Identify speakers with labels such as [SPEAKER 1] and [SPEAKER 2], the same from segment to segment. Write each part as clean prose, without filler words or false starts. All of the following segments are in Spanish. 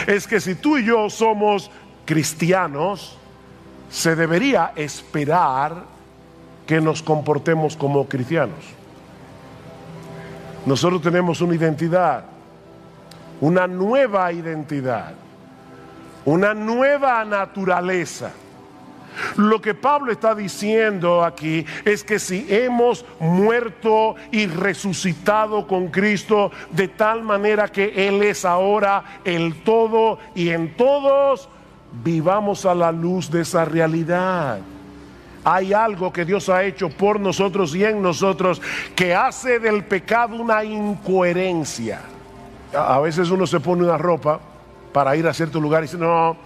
[SPEAKER 1] es que si tú y yo somos cristianos, se debería esperar que nos comportemos como cristianos. Nosotros tenemos una identidad, una nueva identidad, una nueva naturaleza. Lo que Pablo está diciendo aquí es que si hemos muerto y resucitado con Cristo de tal manera que Él es ahora el todo y en todos, vivamos a la luz de esa realidad. Hay algo que Dios ha hecho por nosotros y en nosotros que hace del pecado una incoherencia. A veces uno se pone una ropa para ir a cierto lugar y dice, no,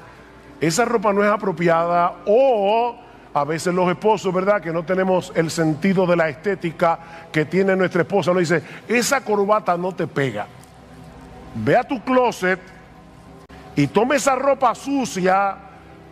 [SPEAKER 1] esa ropa no es apropiada. O a veces los esposos, ¿verdad?, que no tenemos el sentido de la estética que tiene nuestra esposa, nos dice, esa corbata no te pega. Ve a tu closet y toma esa ropa sucia,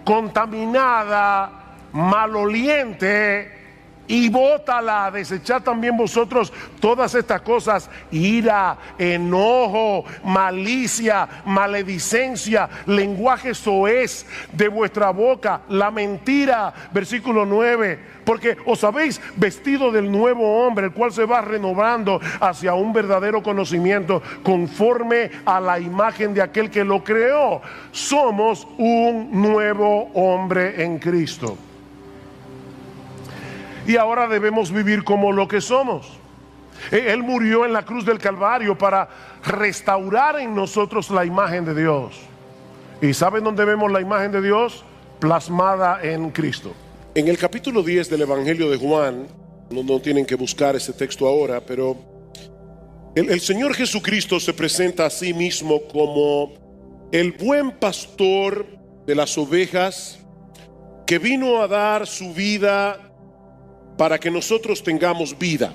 [SPEAKER 1] contaminada, maloliente, y bótala. Desechad también vosotros todas estas cosas: ira, enojo, malicia, maledicencia, lenguaje soez de vuestra boca, la mentira. Versículo 9: porque os habéis vestido del nuevo hombre, el cual se va renovando hacia un verdadero conocimiento conforme a la imagen de aquel que lo creó. Somos un nuevo hombre en Cristo. Y ahora debemos vivir como lo que somos. Él murió en la cruz del Calvario para restaurar en nosotros la imagen de Dios. ¿Y saben dónde vemos la imagen de Dios? Plasmada en Cristo. En el capítulo 10 del Evangelio de Juan, no tienen que buscar ese texto ahora, pero el Señor Jesucristo se presenta a sí mismo como el buen pastor de las ovejas, que vino a dar su vida para que nosotros tengamos vida,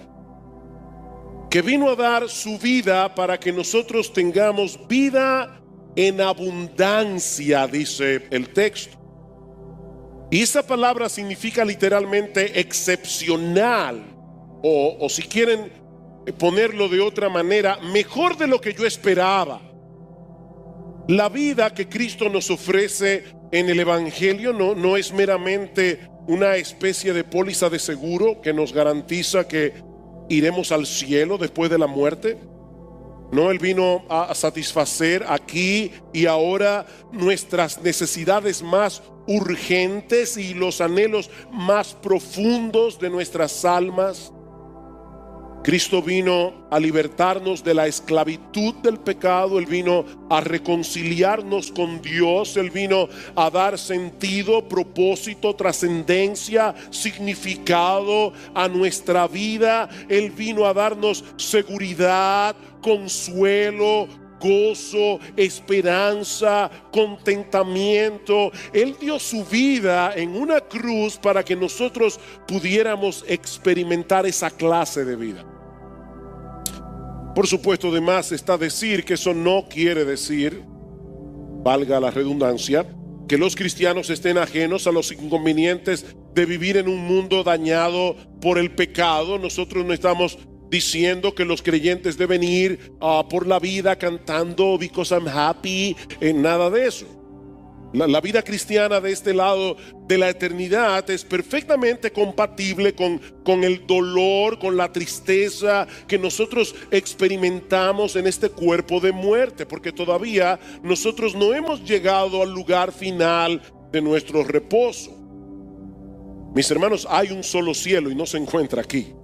[SPEAKER 1] que vino a dar su vida para que nosotros tengamos vida en abundancia, dice el texto. Y esa palabra significa literalmente excepcional, o si quieren ponerlo de otra manera, mejor de lo que yo esperaba. La vida que Cristo nos ofrece en el Evangelio no es meramente una especie de póliza de seguro que nos garantiza que iremos al cielo después de la muerte. No, Él vino a satisfacer aquí y ahora nuestras necesidades más urgentes y los anhelos más profundos de nuestras almas. Cristo vino a libertarnos de la esclavitud del pecado. Él vino a reconciliarnos con Dios. Él vino a dar sentido, propósito, trascendencia, significado a nuestra vida. Él vino a darnos seguridad, consuelo, gozo, esperanza, contentamiento. Él dio su vida en una cruz para que nosotros pudiéramos experimentar esa clase de vida. Por supuesto, de más está decir que eso no quiere decir, valga la redundancia, que los cristianos estén ajenos a los inconvenientes de vivir en un mundo dañado por el pecado. Nosotros no estamos diciendo que los creyentes deben ir por la vida cantando "Because I'm happy", nada de eso. La vida cristiana de este lado de la eternidad es perfectamente compatible con el dolor, con la tristeza que nosotros experimentamos en este cuerpo de muerte, porque todavía nosotros no hemos llegado al lugar final de nuestro reposo. Mis hermanos, hay un solo cielo y no se encuentra aquí.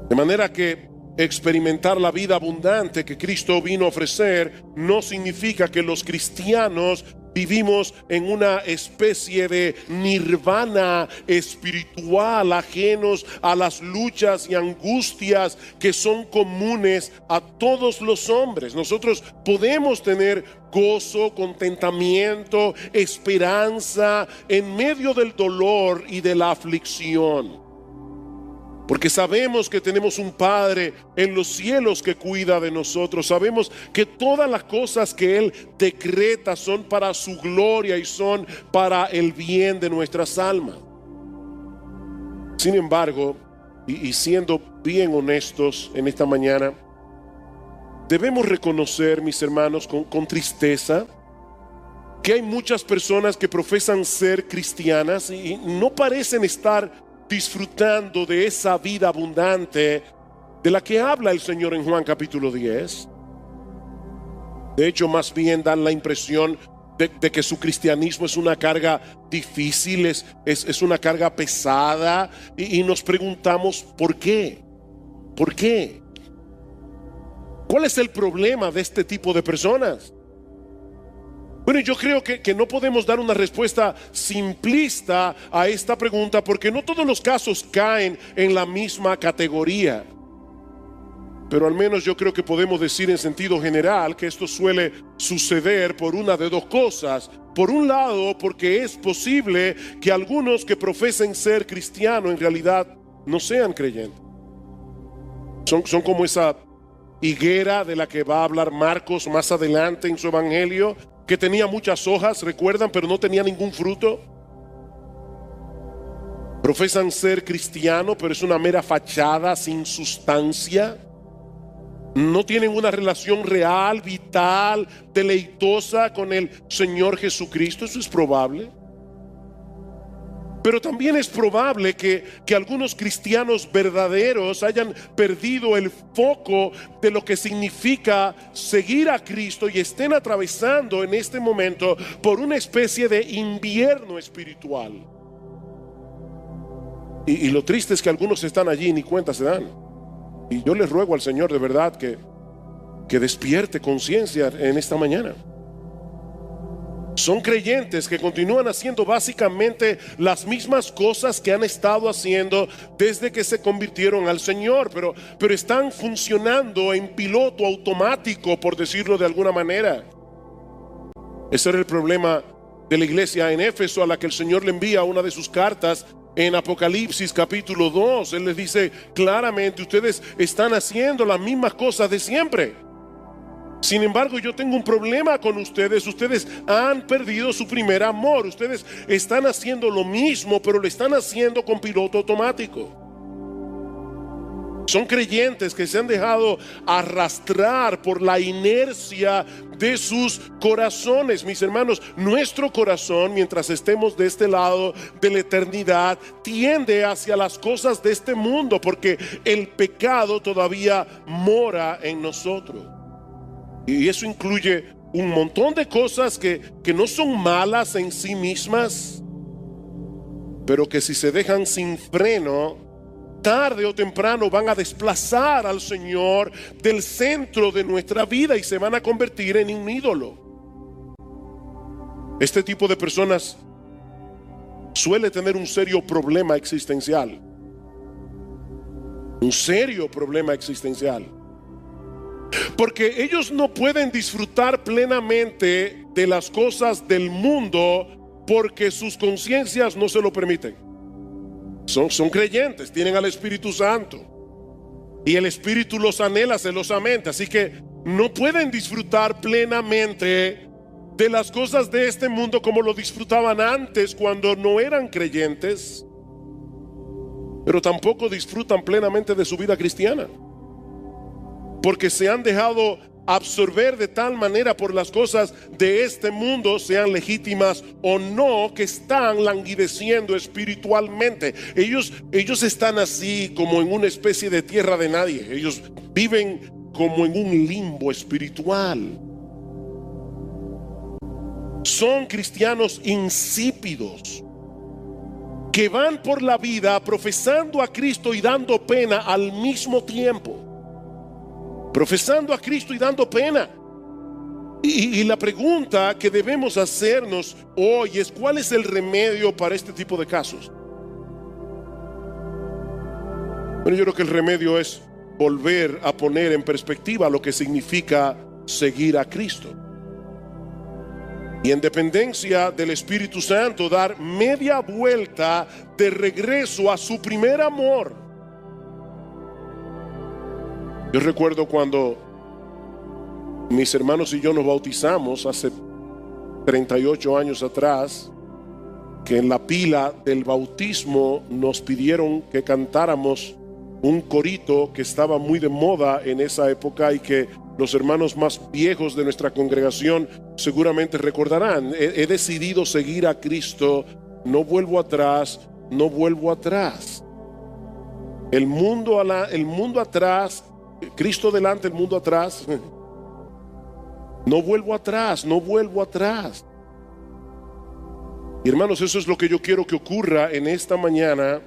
[SPEAKER 1] De manera que experimentar la vida abundante que Cristo vino a ofrecer no significa que los cristianos vivimos en una especie de nirvana espiritual, ajenos a las luchas y angustias que son comunes a todos los hombres. Nosotros podemos tener gozo, contentamiento, esperanza en medio del dolor y de la aflicción, porque sabemos que tenemos un Padre en los cielos que cuida de nosotros. Sabemos que todas las cosas que Él decreta son para su gloria y son para el bien de nuestras almas. Sin embargo, y siendo bien honestos en esta mañana, Debemos reconocer, mis hermanos, con tristeza, que hay muchas personas que profesan ser cristianas y no parecen estar disfrutando de esa vida abundante de la que habla el Señor en Juan capítulo 10. De hecho, más bien dan la impresión de que su cristianismo es una carga difícil, es una carga pesada, y nos preguntamos ¿por qué? ¿Por qué? ¿Cuál es el problema de este tipo de personas? Bueno, yo creo que no podemos dar una respuesta simplista a esta pregunta, porque no todos los casos caen en la misma categoría. Pero al menos yo creo que podemos decir en sentido general que esto suele suceder por una de dos cosas. Por un lado, porque es posible que algunos que profesen ser cristianos en realidad no sean creyentes. Son como esa higuera de la que va a hablar Marcos más adelante en su evangelio, que tenía muchas hojas, recuerdan, pero no tenía ningún fruto. Profesan ser cristianos, pero es una mera fachada sin sustancia. No tienen una relación real, vital, deleitosa con el Señor Jesucristo. Eso es probable. Pero también es probable que algunos cristianos verdaderos hayan perdido el foco de lo que significa seguir a Cristo y estén atravesando en este momento por una especie de invierno espiritual. Y lo triste es que algunos están allí y ni cuenta se dan. Y yo les ruego al Señor de verdad que despierte conciencia en esta mañana. Son creyentes que continúan haciendo básicamente las mismas cosas que han estado haciendo desde que se convirtieron al Señor, pero están funcionando en piloto automático, por decirlo de alguna manera. Ese era el problema de la iglesia en Éfeso, a la que el Señor le envía una de sus cartas en Apocalipsis capítulo 2. Él les dice claramente: ustedes están haciendo las mismas cosas de siempre. Sin embargo, yo tengo un problema con ustedes. Ustedes han perdido su primer amor. Ustedes están haciendo lo mismo, pero lo están haciendo con piloto automático. Son creyentes que se han dejado arrastrar por la inercia de sus corazones. Mis hermanos, nuestro corazón, mientras estemos de este lado de la eternidad, tiende hacia las cosas de este mundo, porque el pecado todavía mora en nosotros. Y eso incluye un montón de cosas que no son malas en sí mismas, pero que si se dejan sin freno, tarde o temprano van a desplazar al Señor del centro de nuestra vida y se van a convertir en un ídolo. Este tipo de personas suele tener un serio problema existencial. Un serio problema existencial. Porque ellos no pueden disfrutar plenamente de las cosas del mundo porque sus conciencias no se lo permiten. Son creyentes, tienen al Espíritu Santo y el Espíritu los anhela celosamente, así que no pueden disfrutar plenamente de las cosas de este mundo como lo disfrutaban antes cuando no eran creyentes, pero tampoco disfrutan plenamente de su vida cristiana, porque se han dejado absorber de tal manera por las cosas de este mundo, sean legítimas o no, que están languideciendo espiritualmente. Ellos están así como en una especie de tierra de nadie. Ellos viven como en un limbo espiritual. Son cristianos insípidos que van por la vida profesando a Cristo y dando pena al mismo tiempo. Profesando a Cristo y dando pena. Y la pregunta que debemos hacernos hoy es: ¿cuál es el remedio para este tipo de casos? Bueno, yo creo que el remedio es volver a poner en perspectiva lo que significa seguir a Cristo. Y en dependencia del Espíritu Santo, dar media vuelta de regreso a su primer amor. Yo recuerdo cuando mis hermanos y yo nos bautizamos hace 38 años atrás, que en la pila del bautismo nos pidieron que cantáramos un corito que estaba muy de moda en esa época y que los hermanos más viejos de nuestra congregación seguramente recordarán. He decidido seguir a Cristo, no vuelvo atrás, no vuelvo atrás. El mundo atrás, Cristo delante, el mundo atrás. No vuelvo atrás, no vuelvo atrás. Y hermanos, eso es lo que yo quiero que ocurra en esta mañana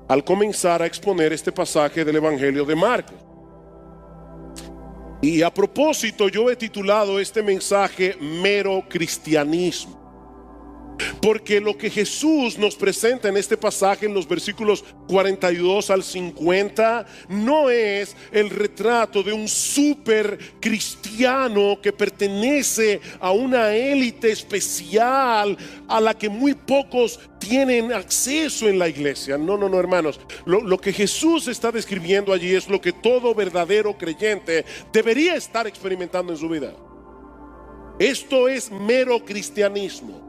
[SPEAKER 1] al comenzar a exponer este pasaje del Evangelio de Marcos. Y a propósito, yo he titulado este mensaje Mero Cristianismo. Porque lo que Jesús nos presenta en este pasaje, en los versículos 42 al 50, no es el retrato de un super cristiano que pertenece a una élite especial a la que muy pocos tienen acceso en la iglesia. No, hermanos. Lo que Jesús está describiendo allí es lo que todo verdadero creyente debería estar experimentando en su vida. Esto es mero cristianismo.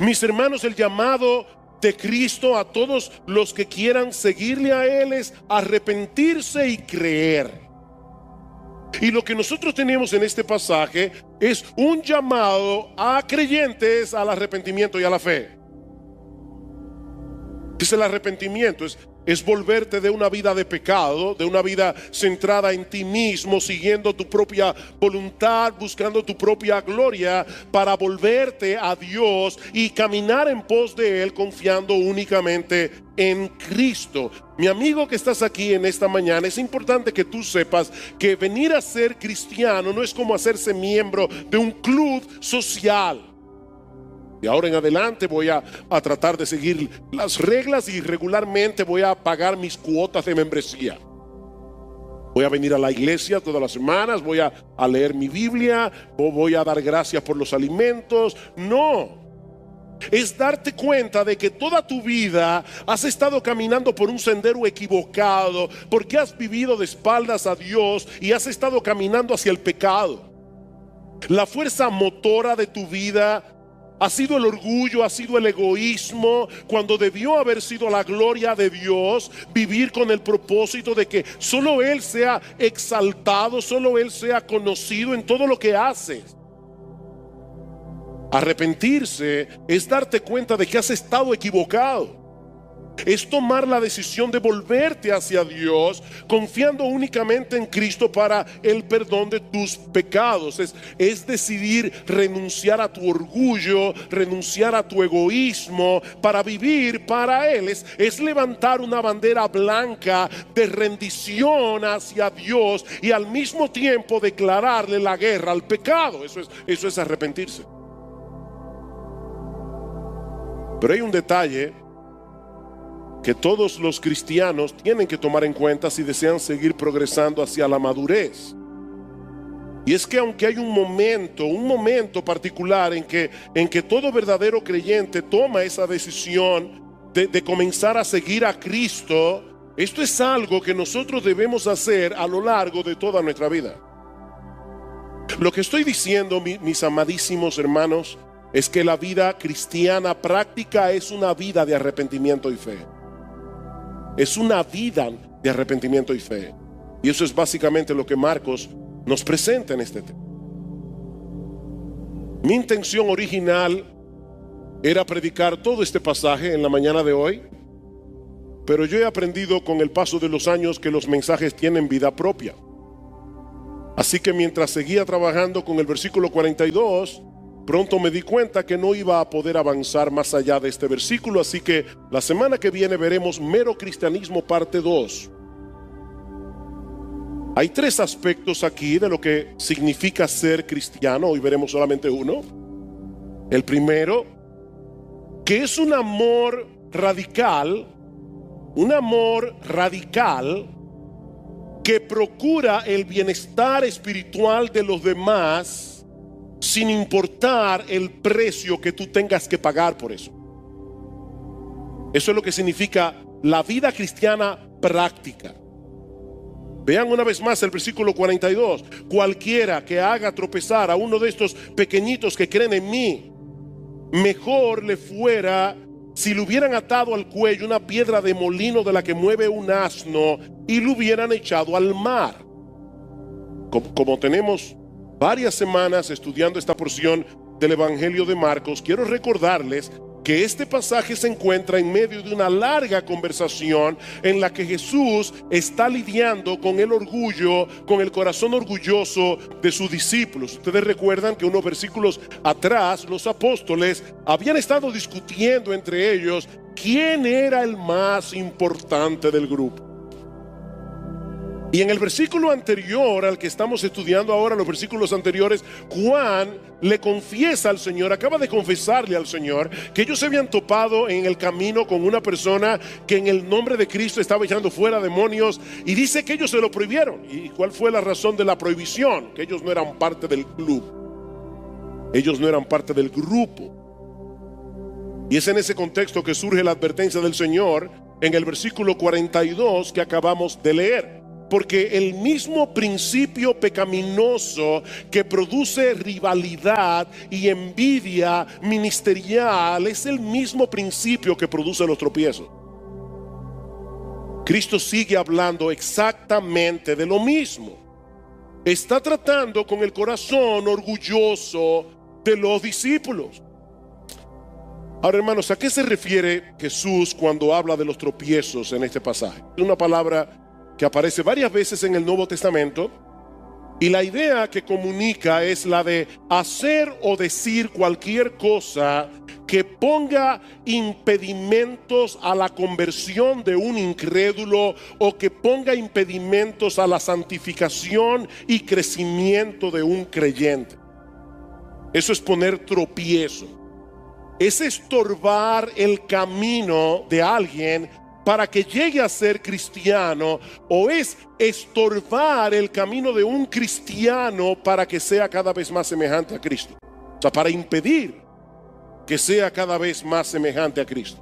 [SPEAKER 1] Mis hermanos, el llamado de Cristo a todos los que quieran seguirle a Él es arrepentirse y creer. Y lo que nosotros tenemos en este pasaje es un llamado a creyentes al arrepentimiento y a la fe. Dice el arrepentimiento es volverte de una vida de pecado, de una vida centrada en ti mismo, siguiendo tu propia voluntad, buscando tu propia gloria, para volverte a Dios y caminar en pos de Él, confiando únicamente en Cristo. Mi amigo que estás aquí en esta mañana, es importante que tú sepas que venir a ser cristiano no es como hacerse miembro de un club social. De ahora en adelante voy a tratar de seguir las reglas y regularmente voy a pagar mis cuotas de membresía. Voy a venir a la iglesia todas las semanas, voy a leer mi Biblia, o voy a dar gracias por los alimentos. No, es darte cuenta de que toda tu vida has estado caminando por un sendero equivocado, porque has vivido de espaldas a Dios y has estado caminando hacia el pecado. La fuerza motora de tu vida ha sido el orgullo, ha sido el egoísmo, cuando debió haber sido la gloria de Dios, vivir con el propósito de que solo Él sea exaltado, solo Él sea conocido en todo lo que haces. Arrepentirse es darte cuenta de que has estado equivocado. Es tomar la decisión de volverte hacia Dios, confiando únicamente en Cristo para el perdón de tus pecados. Es decidir renunciar a tu orgullo, renunciar a tu egoísmo para vivir para Él. Es levantar una bandera blanca de rendición hacia Dios y al mismo tiempo declararle la guerra al pecado. Eso es arrepentirse. Pero hay un detalle que todos los cristianos tienen que tomar en cuenta si desean seguir progresando hacia la madurez. Y es que aunque hay un momento particular en que todo verdadero creyente toma esa decisión de comenzar a seguir a Cristo, esto es algo que nosotros debemos hacer a lo largo de toda nuestra vida. Lo que estoy diciendo, mis amadísimos hermanos, es que la vida cristiana práctica es una vida de arrepentimiento y fe. Es una vida de arrepentimiento y fe. Y eso es básicamente lo que Marcos nos presenta en este tema. Mi intención original era predicar todo este pasaje en la mañana de hoy, pero yo he aprendido con el paso de los años que los mensajes tienen vida propia. Así que mientras seguía trabajando con el versículo 42, pronto me di cuenta que no iba a poder avanzar más allá de este versículo, así que la semana que viene veremos Mero Cristianismo parte 2. Hay 3 aspectos aquí de lo que significa ser cristiano. Hoy veremos solamente uno. El primero, que es un amor radical que procura el bienestar espiritual de los demás, sin importar el precio que tú tengas que pagar por eso. Eso es lo que significa la vida cristiana práctica. Vean una vez más el versículo 42. Cualquiera que haga tropezar a uno de estos pequeñitos que creen en mí, mejor le fuera si le hubieran atado al cuello una piedra de molino de la que mueve un asno y lo hubieran echado al mar. Como tenemos varias semanas estudiando esta porción del Evangelio de Marcos, quiero recordarles que este pasaje se encuentra en medio de una larga conversación en la que Jesús está lidiando con el orgullo, con el corazón orgulloso de sus discípulos. Ustedes recuerdan que unos versículos atrás los apóstoles habían estado discutiendo entre ellos quién era el más importante del grupo. Y en el versículo anterior al que estamos estudiando ahora, los versículos anteriores, Juan le confiesa al Señor, acaba de confesarle al Señor que ellos se habían topado en el camino con una persona que en el nombre de Cristo estaba echando fuera demonios, y dice que ellos se lo prohibieron. ¿Y cuál fue la razón de la prohibición? Que ellos no eran parte del club, ellos no eran parte del grupo. Y es en ese contexto que surge la advertencia del Señor en el versículo 42 que acabamos de leer. Porque el mismo principio pecaminoso que produce rivalidad y envidia ministerial es el mismo principio que produce los tropiezos. Cristo sigue hablando exactamente de lo mismo. Está tratando con el corazón orgulloso de los discípulos. Ahora, hermanos, ¿a qué se refiere Jesús cuando habla de los tropiezos en este pasaje? Es una palabra que aparece varias veces en el Nuevo Testamento, y la idea que comunica es la de hacer o decir cualquier cosa que ponga impedimentos a la conversión de un incrédulo o que ponga impedimentos a la santificación y crecimiento de un creyente. Eso es poner tropiezo, es estorbar el camino de alguien para que llegue a ser cristiano, o es estorbar el camino de un cristiano para que sea cada vez más semejante a Cristo. O sea, para impedir que sea cada vez más semejante a Cristo.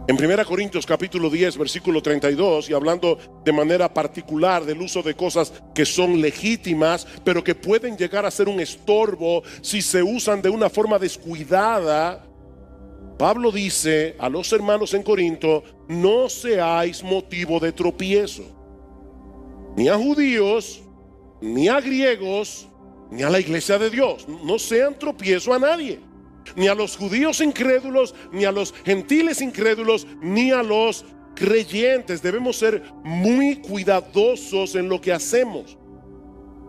[SPEAKER 1] En 1 Corintios capítulo 10 versículo 32, y hablando de manera particular del uso de cosas que son legítimas pero que pueden llegar a ser un estorbo si se usan de una forma descuidada, Pablo dice a los hermanos en Corinto: no seáis motivo de tropiezo, ni a judíos, ni a griegos, ni a la iglesia de Dios. No sean tropiezo a nadie, ni a los judíos incrédulos, ni a los gentiles incrédulos, ni a los creyentes. Debemos ser muy cuidadosos en lo que hacemos,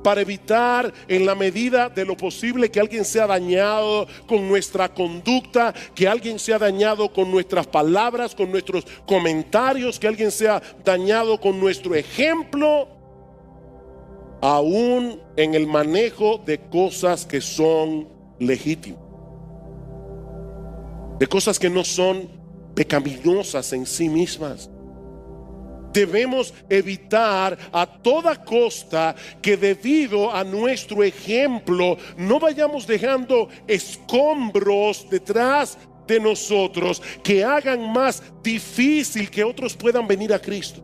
[SPEAKER 1] para evitar en la medida de lo posible que alguien sea dañado con nuestra conducta, que alguien sea dañado con nuestras palabras, con nuestros comentarios, que alguien sea dañado con nuestro ejemplo, aún en el manejo de cosas que son legítimas, de cosas que no son pecaminosas en sí mismas. Debemos evitar a toda costa que debido a nuestro ejemplo no vayamos dejando escombros detrás de nosotros que hagan más difícil que otros puedan venir a Cristo.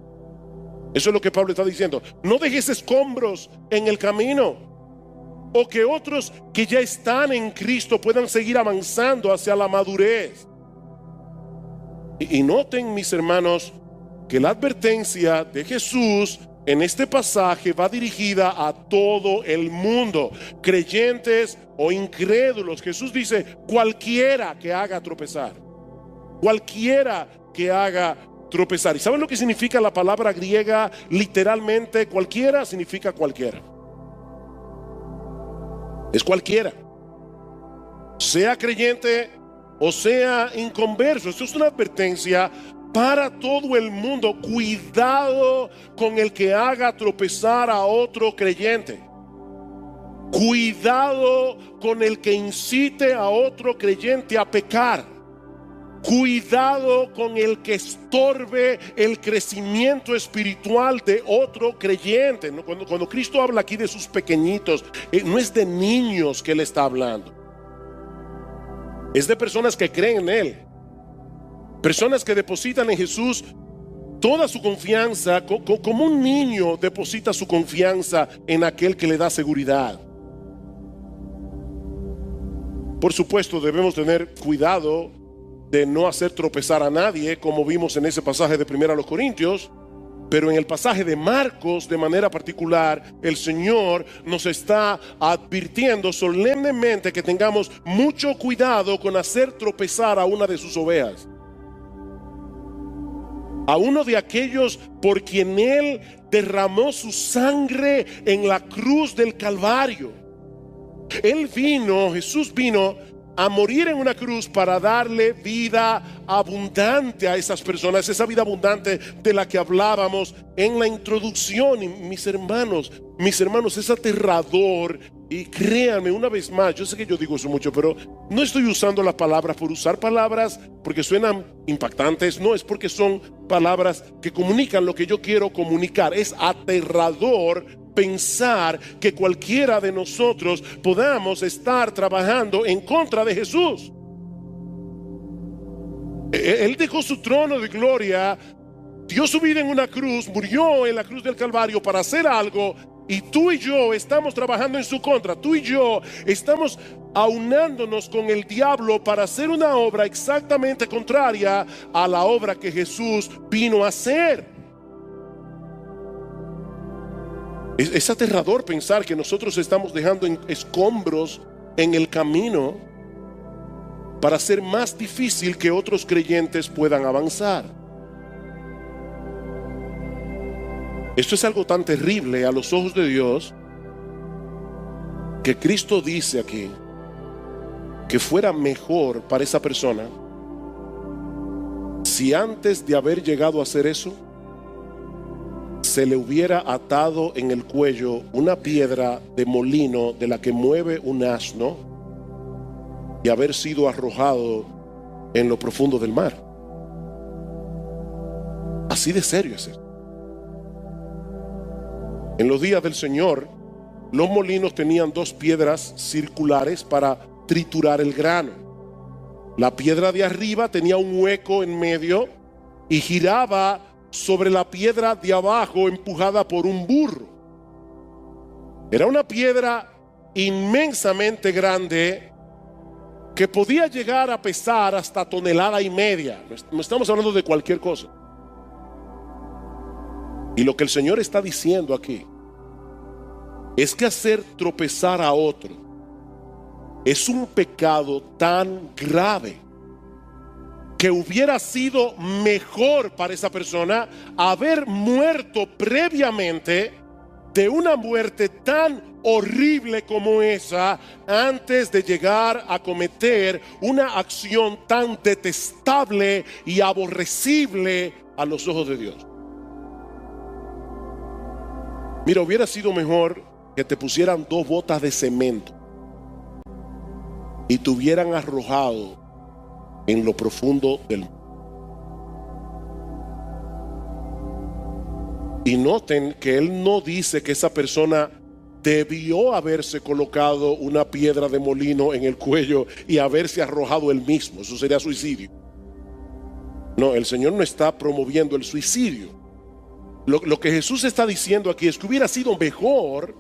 [SPEAKER 1] Eso es lo que Pablo está diciendo. No dejes escombros en el camino, o que otros que ya están en Cristo puedan seguir avanzando hacia la madurez. Y noten, mis hermanos, que la advertencia de Jesús en este pasaje va dirigida a todo el mundo, creyentes o incrédulos. Jesús dice: cualquiera que haga tropezar, cualquiera que haga tropezar. ¿Y saben lo que significa la palabra griega? Literalmente, cualquiera significa cualquiera. Es cualquiera, sea creyente o sea inconverso. Esto es una advertencia para todo el mundo. Cuidado con el que haga tropezar a otro creyente. Cuidado con el que incite a otro creyente a pecar. Cuidado con el que estorbe el crecimiento espiritual de otro creyente. Cuando Cristo habla aquí de sus pequeñitos, no es de niños que Él está hablando. Es de personas que creen en Él. Personas que depositan en Jesús toda su confianza, como un niño deposita su confianza en aquel que le da seguridad. Por supuesto, debemos tener cuidado de no hacer tropezar a nadie, como vimos en ese pasaje de 1 Corintios. Pero en el pasaje de Marcos, de manera particular, el Señor nos está advirtiendo solemnemente que tengamos mucho cuidado con hacer tropezar a una de sus ovejas, a uno de aquellos por quien Él derramó su sangre en la cruz del Calvario. Jesús vino a morir en una cruz para darle vida abundante a esas personas, esa vida abundante de la que hablábamos en la introducción. Y mis hermanos, es aterrador. Y créanme, una vez más, yo sé que yo digo eso mucho, pero no estoy usando las palabras por usar palabras porque suenan impactantes, no, es porque son palabras que comunican lo que yo quiero comunicar. Es aterrador pensar que cualquiera de nosotros podamos estar trabajando en contra de Jesús. Él dejó su trono de gloria, dio su vida en una cruz, murió en la cruz del Calvario para hacer algo, y tú y yo estamos trabajando en su contra. Tú y yo estamos aunándonos con el diablo para hacer una obra exactamente contraria a la obra que Jesús vino a hacer. Es aterrador pensar que nosotros estamos dejando escombros en el camino para hacer más difícil que otros creyentes puedan avanzar. Esto es algo tan terrible a los ojos de Dios que Cristo dice aquí que fuera mejor para esa persona si antes de haber llegado a hacer eso se le hubiera atado en el cuello una piedra de molino de la que mueve un asno y haber sido arrojado en lo profundo del mar. Así de serio es esto. En los días del Señor, los molinos tenían dos piedras circulares para triturar el grano. La piedra de arriba tenía un hueco en medio y giraba sobre la piedra de abajo empujada por un burro. Era una piedra inmensamente grande que podía llegar a pesar hasta 1,5 toneladas. No estamos hablando de cualquier cosa. Y lo que el Señor está diciendo aquí es que hacer tropezar a otro es un pecado tan grave que hubiera sido mejor para esa persona haber muerto previamente de una muerte tan horrible como esa antes de llegar a cometer una acción tan detestable y aborrecible a los ojos de Dios. Mira, hubiera sido mejor que te pusieran 2 botas de cemento y te hubieran arrojado en lo profundo del mar. Y noten que él no dice que esa persona debió haberse colocado una piedra de molino en el cuello y haberse arrojado él mismo. Eso sería suicidio. No, el Señor no está promoviendo el suicidio. Lo que Jesús está diciendo aquí es que hubiera sido mejor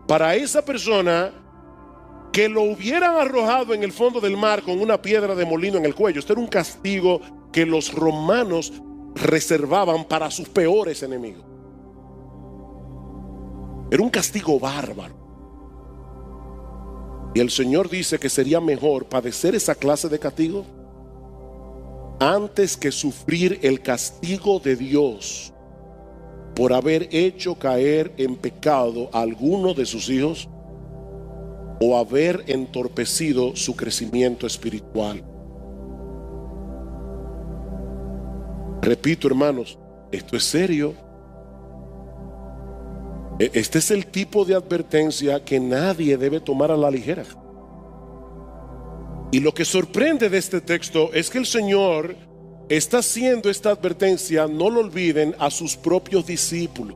[SPEAKER 1] para esa persona que lo hubieran arrojado en el fondo del mar con una piedra de molino en el cuello. Esto era un castigo que los romanos reservaban para sus peores enemigos. Era un castigo bárbaro. Y el Señor dice que sería mejor padecer esa clase de castigo antes que sufrir el castigo de Dios por haber hecho caer en pecado a alguno de sus hijos o haber entorpecido su crecimiento espiritual. Repito, hermanos, esto es serio. Este es el tipo de advertencia que nadie debe tomar a la ligera. Y lo que sorprende de este texto es que el Señor está haciendo esta advertencia, no lo olviden, a sus propios discípulos.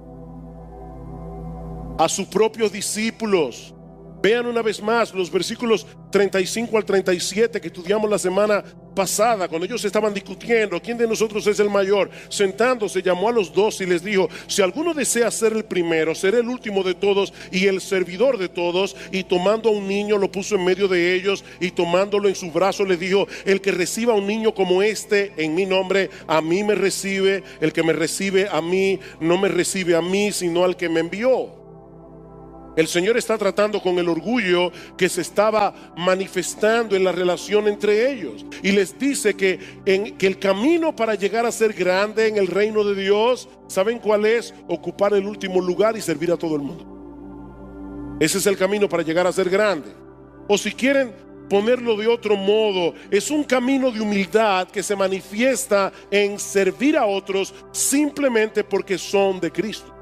[SPEAKER 1] A sus propios discípulos. Vean una vez más los versículos 35 al 37 que estudiamos la semana pasada, cuando ellos estaban discutiendo quién de nosotros es el mayor, sentándose, llamó a los dos y les dijo: si alguno desea ser el primero, será el último de todos y el servidor de todos. Y tomando a un niño, lo puso en medio de ellos, y tomándolo en sus brazos les dijo: el que reciba a un niño como este en mi nombre, a mí me recibe. El que me recibe a mí, no me recibe a mí, sino al que me envió. El Señor está tratando con el orgullo que se estaba manifestando en la relación entre ellos, y les dice que el camino para llegar a ser grande en el reino de Dios, ¿saben cuál es? Ocupar el último lugar y servir a todo el mundo. Ese es el camino para llegar a ser grande. O si quieren ponerlo de otro modo, es un camino de humildad que se manifiesta en servir a otros simplemente porque son de Cristo.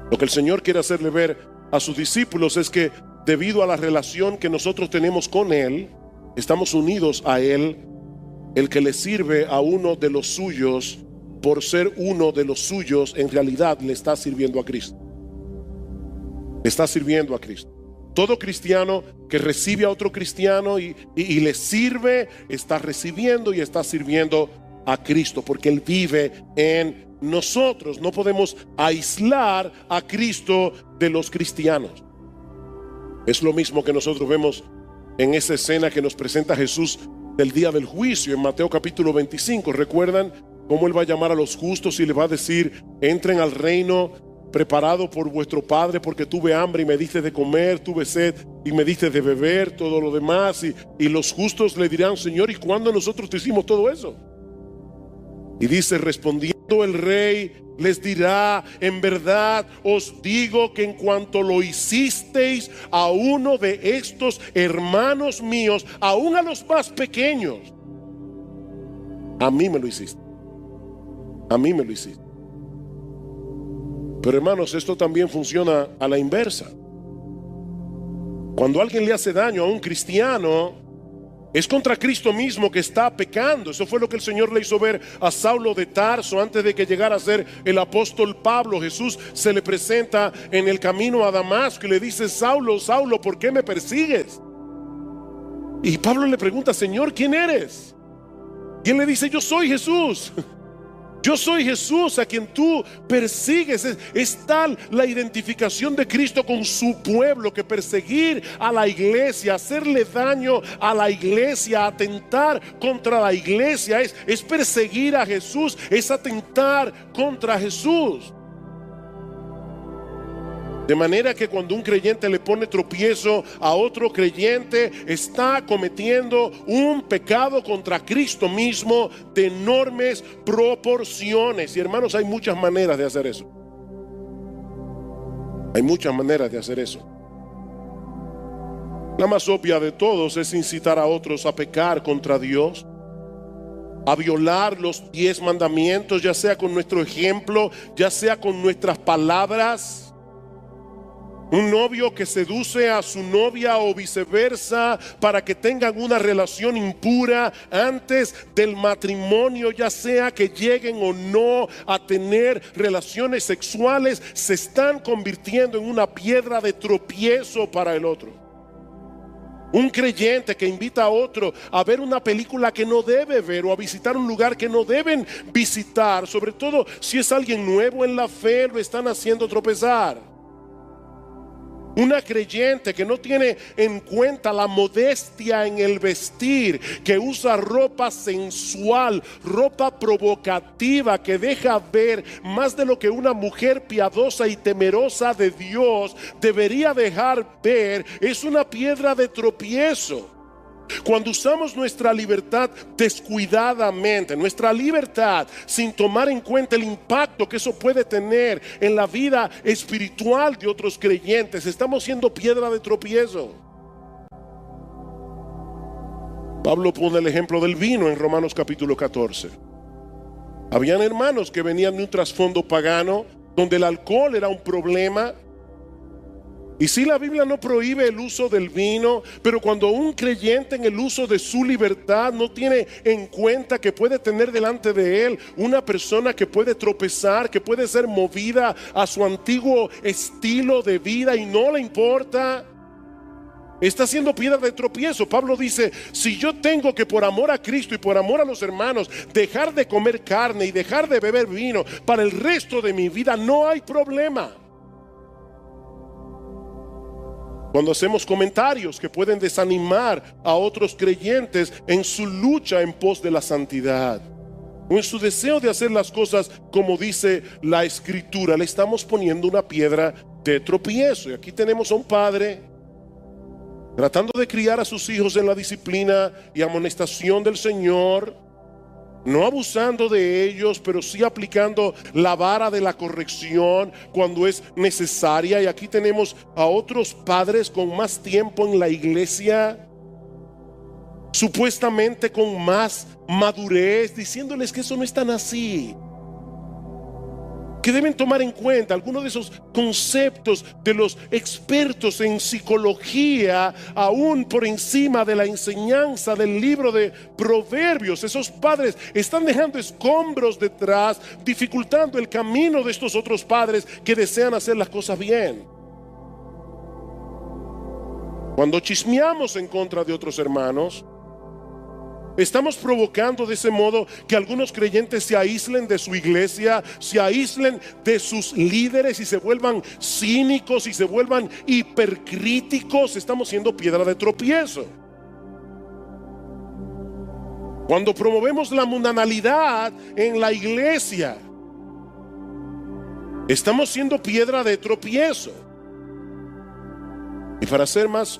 [SPEAKER 1] Lo que el Señor quiere hacerle ver a sus discípulos es que debido a la relación que nosotros tenemos con Él, estamos unidos a Él. El que le sirve a uno de los suyos, por ser uno de los suyos, en realidad le está sirviendo a Cristo. Le está sirviendo a Cristo. Todo cristiano que recibe a otro cristiano y le sirve, está recibiendo y está sirviendo a Cristo, porque Él vive en nosotros. No podemos aislar a Cristo de los cristianos. Es lo mismo que nosotros vemos en esa escena que nos presenta Jesús del día del juicio en Mateo capítulo 25. ¿Recuerdan cómo Él va a llamar a los justos y le va a decir: entren al reino preparado por vuestro Padre, porque tuve hambre y me diste de comer, tuve sed y me diste de beber, todo lo demás? Y los justos le dirán: Señor, ¿y cuándo nosotros te hicimos todo eso? Y dice: respondiendo el rey les dirá: en verdad os digo que en cuanto lo hicisteis a uno de estos hermanos míos, aún a los más pequeños, a mí me lo hiciste. A mí me lo hiciste. Pero hermanos, esto también funciona a la inversa. Cuando alguien le hace daño a un cristiano, es contra Cristo mismo que está pecando. Eso fue lo que el Señor le hizo ver a Saulo de Tarso antes de que llegara a ser el apóstol Pablo. Jesús se le presenta en el camino a Damasco y le dice: Saulo, Saulo, ¿por qué me persigues? Y Pablo le pregunta: Señor, ¿quién eres? Y él le dice: yo soy Jesús. Yo soy Jesús a quien tú persigues. Es tal la identificación de Cristo con su pueblo que perseguir a la iglesia, hacerle daño a la iglesia, atentar contra la iglesia, es perseguir a Jesús, es atentar contra Jesús. De manera que cuando un creyente le pone tropiezo a otro creyente, está cometiendo un pecado contra Cristo mismo de enormes proporciones. Y hermanos, hay muchas maneras de hacer eso. Hay muchas maneras de hacer eso. La más obvia de todos es incitar a otros a pecar contra Dios, a violar los 10 mandamientos, ya sea con nuestro ejemplo, ya sea con nuestras palabras. Un novio que seduce a su novia o viceversa para que tengan una relación impura antes del matrimonio, ya sea que lleguen o no a tener relaciones sexuales, se están convirtiendo en una piedra de tropiezo para el otro. Un creyente que invita a otro a ver una película que no debe ver o a visitar un lugar que no deben visitar, sobre todo si es alguien nuevo en la fe, lo están haciendo tropezar. Una creyente que no tiene en cuenta la modestia en el vestir, que usa ropa sensual, ropa provocativa, que deja ver más de lo que una mujer piadosa y temerosa de Dios debería dejar ver, es una piedra de tropiezo. Cuando usamos nuestra libertad descuidadamente, nuestra libertad sin tomar en cuenta el impacto que eso puede tener en la vida espiritual de otros creyentes, estamos siendo piedra de tropiezo. Pablo pone el ejemplo del vino en Romanos capítulo 14. Habían hermanos que venían de un trasfondo pagano donde el alcohol era un problema. Y si la Biblia no prohíbe el uso del vino, pero cuando un creyente en el uso de su libertad no tiene en cuenta que puede tener delante de él una persona que puede tropezar, que puede ser movida a su antiguo estilo de vida y no le importa, Está siendo piedra de tropiezo. Pablo dice, si yo tengo que por amor a Cristo y por amor a los hermanos dejar de comer carne y dejar de beber vino para el resto de mi vida, no hay problema. Cuando hacemos comentarios que pueden desanimar a otros creyentes en su lucha en pos de la santidad o en su deseo de hacer las cosas como dice la Escritura, le estamos poniendo una piedra de tropiezo. Y aquí tenemos a un padre tratando de criar a sus hijos en la disciplina y amonestación del Señor, no abusando de ellos, pero sí aplicando la vara de la corrección cuando es necesaria. Y aquí tenemos a otros padres con más tiempo en la iglesia, supuestamente con más madurez, diciéndoles que eso no es tan así, que deben tomar en cuenta algunos de esos conceptos de los expertos en psicología, aún por encima de la enseñanza del libro de Proverbios. Esos padres están dejando escombros detrás, dificultando el camino de estos otros padres que desean hacer las cosas bien. Cuando chismeamos en contra de otros hermanos, estamos provocando de ese modo que algunos creyentes se aíslen de su iglesia, se aíslen de sus líderes y se vuelvan cínicos y se vuelvan hipercríticos. Estamos siendo piedra de tropiezo. Cuando promovemos la mundanalidad en la iglesia, estamos siendo piedra de tropiezo. Y para ser más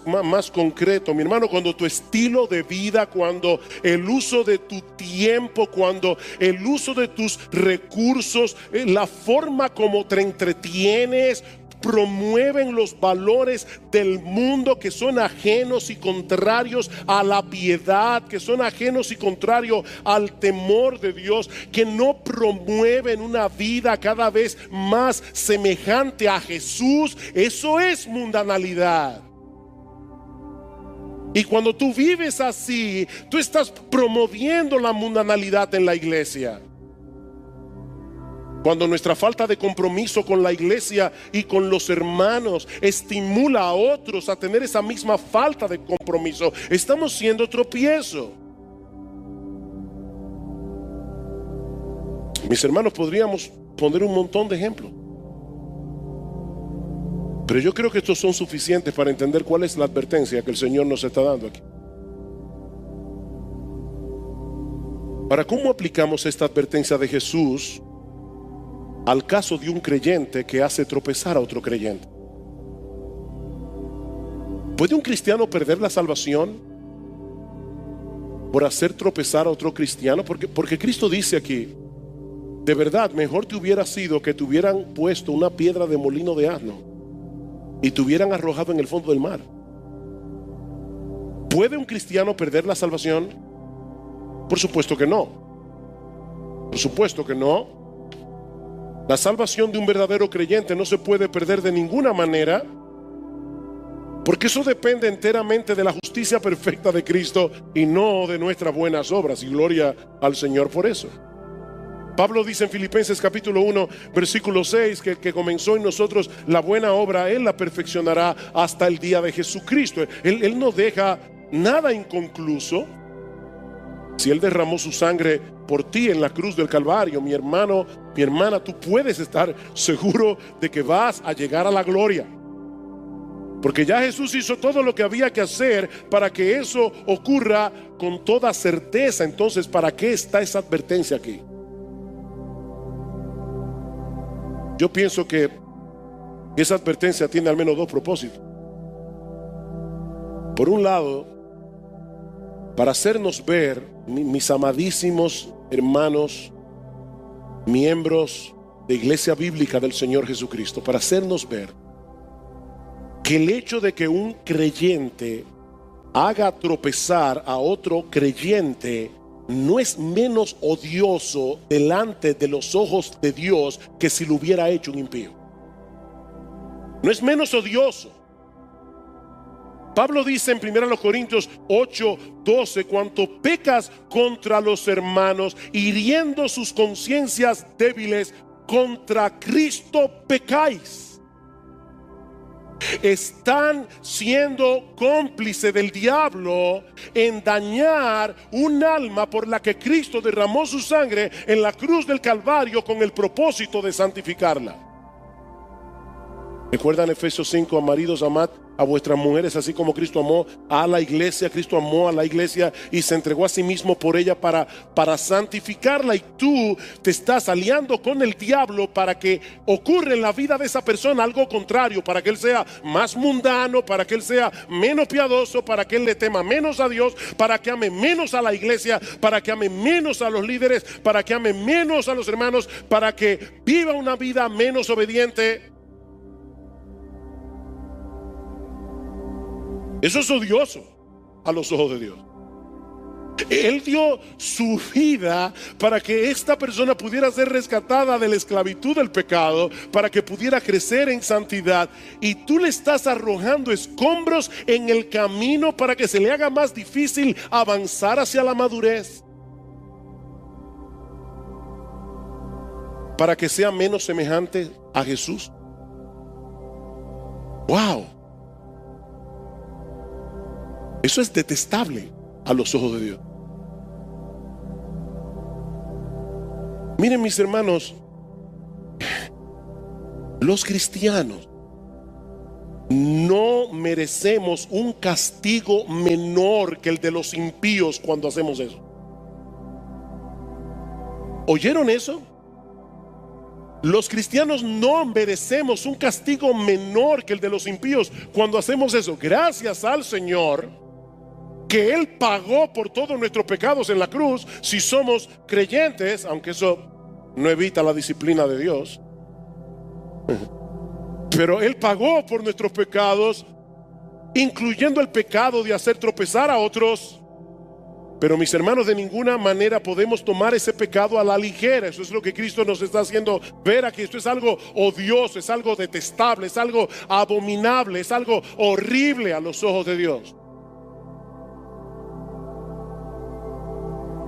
[SPEAKER 1] concreto, mi hermano, cuando tu estilo de vida, cuando el uso de tu tiempo, cuando el uso de tus recursos, la forma como te entretienes, promueven los valores del mundo que son ajenos y contrarios a la piedad, que son ajenos y contrarios al temor de Dios, que no promueven una vida cada vez más semejante a Jesús, eso es mundanalidad. Y cuando tú vives así, tú estás promoviendo la mundanalidad en la iglesia. Cuando nuestra falta de compromiso con la iglesia y con los hermanos estimula a otros a tener esa misma falta de compromiso, estamos siendo tropiezo. Mis hermanos, podríamos poner un montón de ejemplos, pero yo creo que estos son suficientes para entender cuál es la advertencia que el Señor nos está dando aquí. Ahora, ¿cómo aplicamos esta advertencia de Jesús al caso de un creyente que hace tropezar a otro creyente? ¿Puede un cristiano perder la salvación por hacer tropezar a otro cristiano? Porque Cristo dice aquí, de verdad, mejor te hubiera sido que te hubieran puesto una piedra de molino de asno y te hubieran arrojado en el fondo del mar. ¿Puede un cristiano perder la salvación? Por supuesto que no. Por supuesto que no. La salvación de un verdadero creyente no se puede perder de ninguna manera, porque eso depende enteramente de la justicia perfecta de Cristo y no de nuestras buenas obras, y gloria al Señor por eso. Pablo dice en Filipenses capítulo 1 versículo 6 que el que comenzó en nosotros la buena obra, Él la perfeccionará hasta el día de Jesucristo. Él no deja nada inconcluso. Si Él derramó su sangre por ti en la cruz del Calvario, mi hermano, mi hermana, tú puedes estar seguro de que vas a llegar a la gloria, porque ya Jesús hizo todo lo que había que hacer para que eso ocurra con toda certeza. Entonces, ¿para qué está esa advertencia aquí? Yo pienso que esa advertencia tiene al menos dos propósitos. Por un lado, para hacernos ver, mis amadísimos hermanos, miembros de Iglesia Bíblica del Señor Jesucristo, para hacernos ver que el hecho de que un creyente haga tropezar a otro creyente no es menos odioso delante de los ojos de Dios que si lo hubiera hecho un impío. No es menos odioso. Pablo dice en 1 Corintios 8:12, cuanto pecas contra los hermanos, hiriendo sus conciencias débiles, contra Cristo pecáis. están siendo cómplices del diablo en dañar un alma por la que Cristo derramó su sangre en la cruz del Calvario con el propósito de santificarla. ¿Recuerdan Efesios 5? Maridos, amad a vuestras mujeres así como Cristo amó a la iglesia. Cristo amó a la iglesia y se entregó a sí mismo por ella para santificarla. Y tú te estás aliando con el diablo para que ocurra en la vida de esa persona algo contrario, para que él sea más mundano, para que él sea menos piadoso, para que él le tema menos a Dios, para que ame menos a la iglesia, para que ame menos a los líderes, para que ame menos a los hermanos, para que viva una vida menos obediente. Eso es odioso a los ojos de Dios. Él dio su vida para que esta persona pudiera ser rescatada de la esclavitud del pecado, para que pudiera crecer en santidad, y tú le estás arrojando escombros en el camino para que se le haga más difícil avanzar hacia la madurez, para que sea menos semejante a Jesús. ¡Wow! Eso es detestable a los ojos de Dios. Miren, mis hermanos, los cristianos no merecemos un castigo menor que el de los impíos cuando hacemos eso. ¿Oyeron eso? Los cristianos no merecemos un castigo menor que el de los impíos cuando hacemos eso. Gracias al Señor que Él pagó por todos nuestros pecados en la cruz, si somos creyentes, aunque eso no evita la disciplina de Dios. Pero Él pagó por nuestros pecados, incluyendo el pecado de hacer tropezar a otros. Pero, mis hermanos, de ninguna manera podemos tomar ese pecado a la ligera. Eso es lo que Cristo nos está haciendo ver aquí. Esto es algo odioso, es algo detestable, es algo abominable, es algo horrible a los ojos de Dios.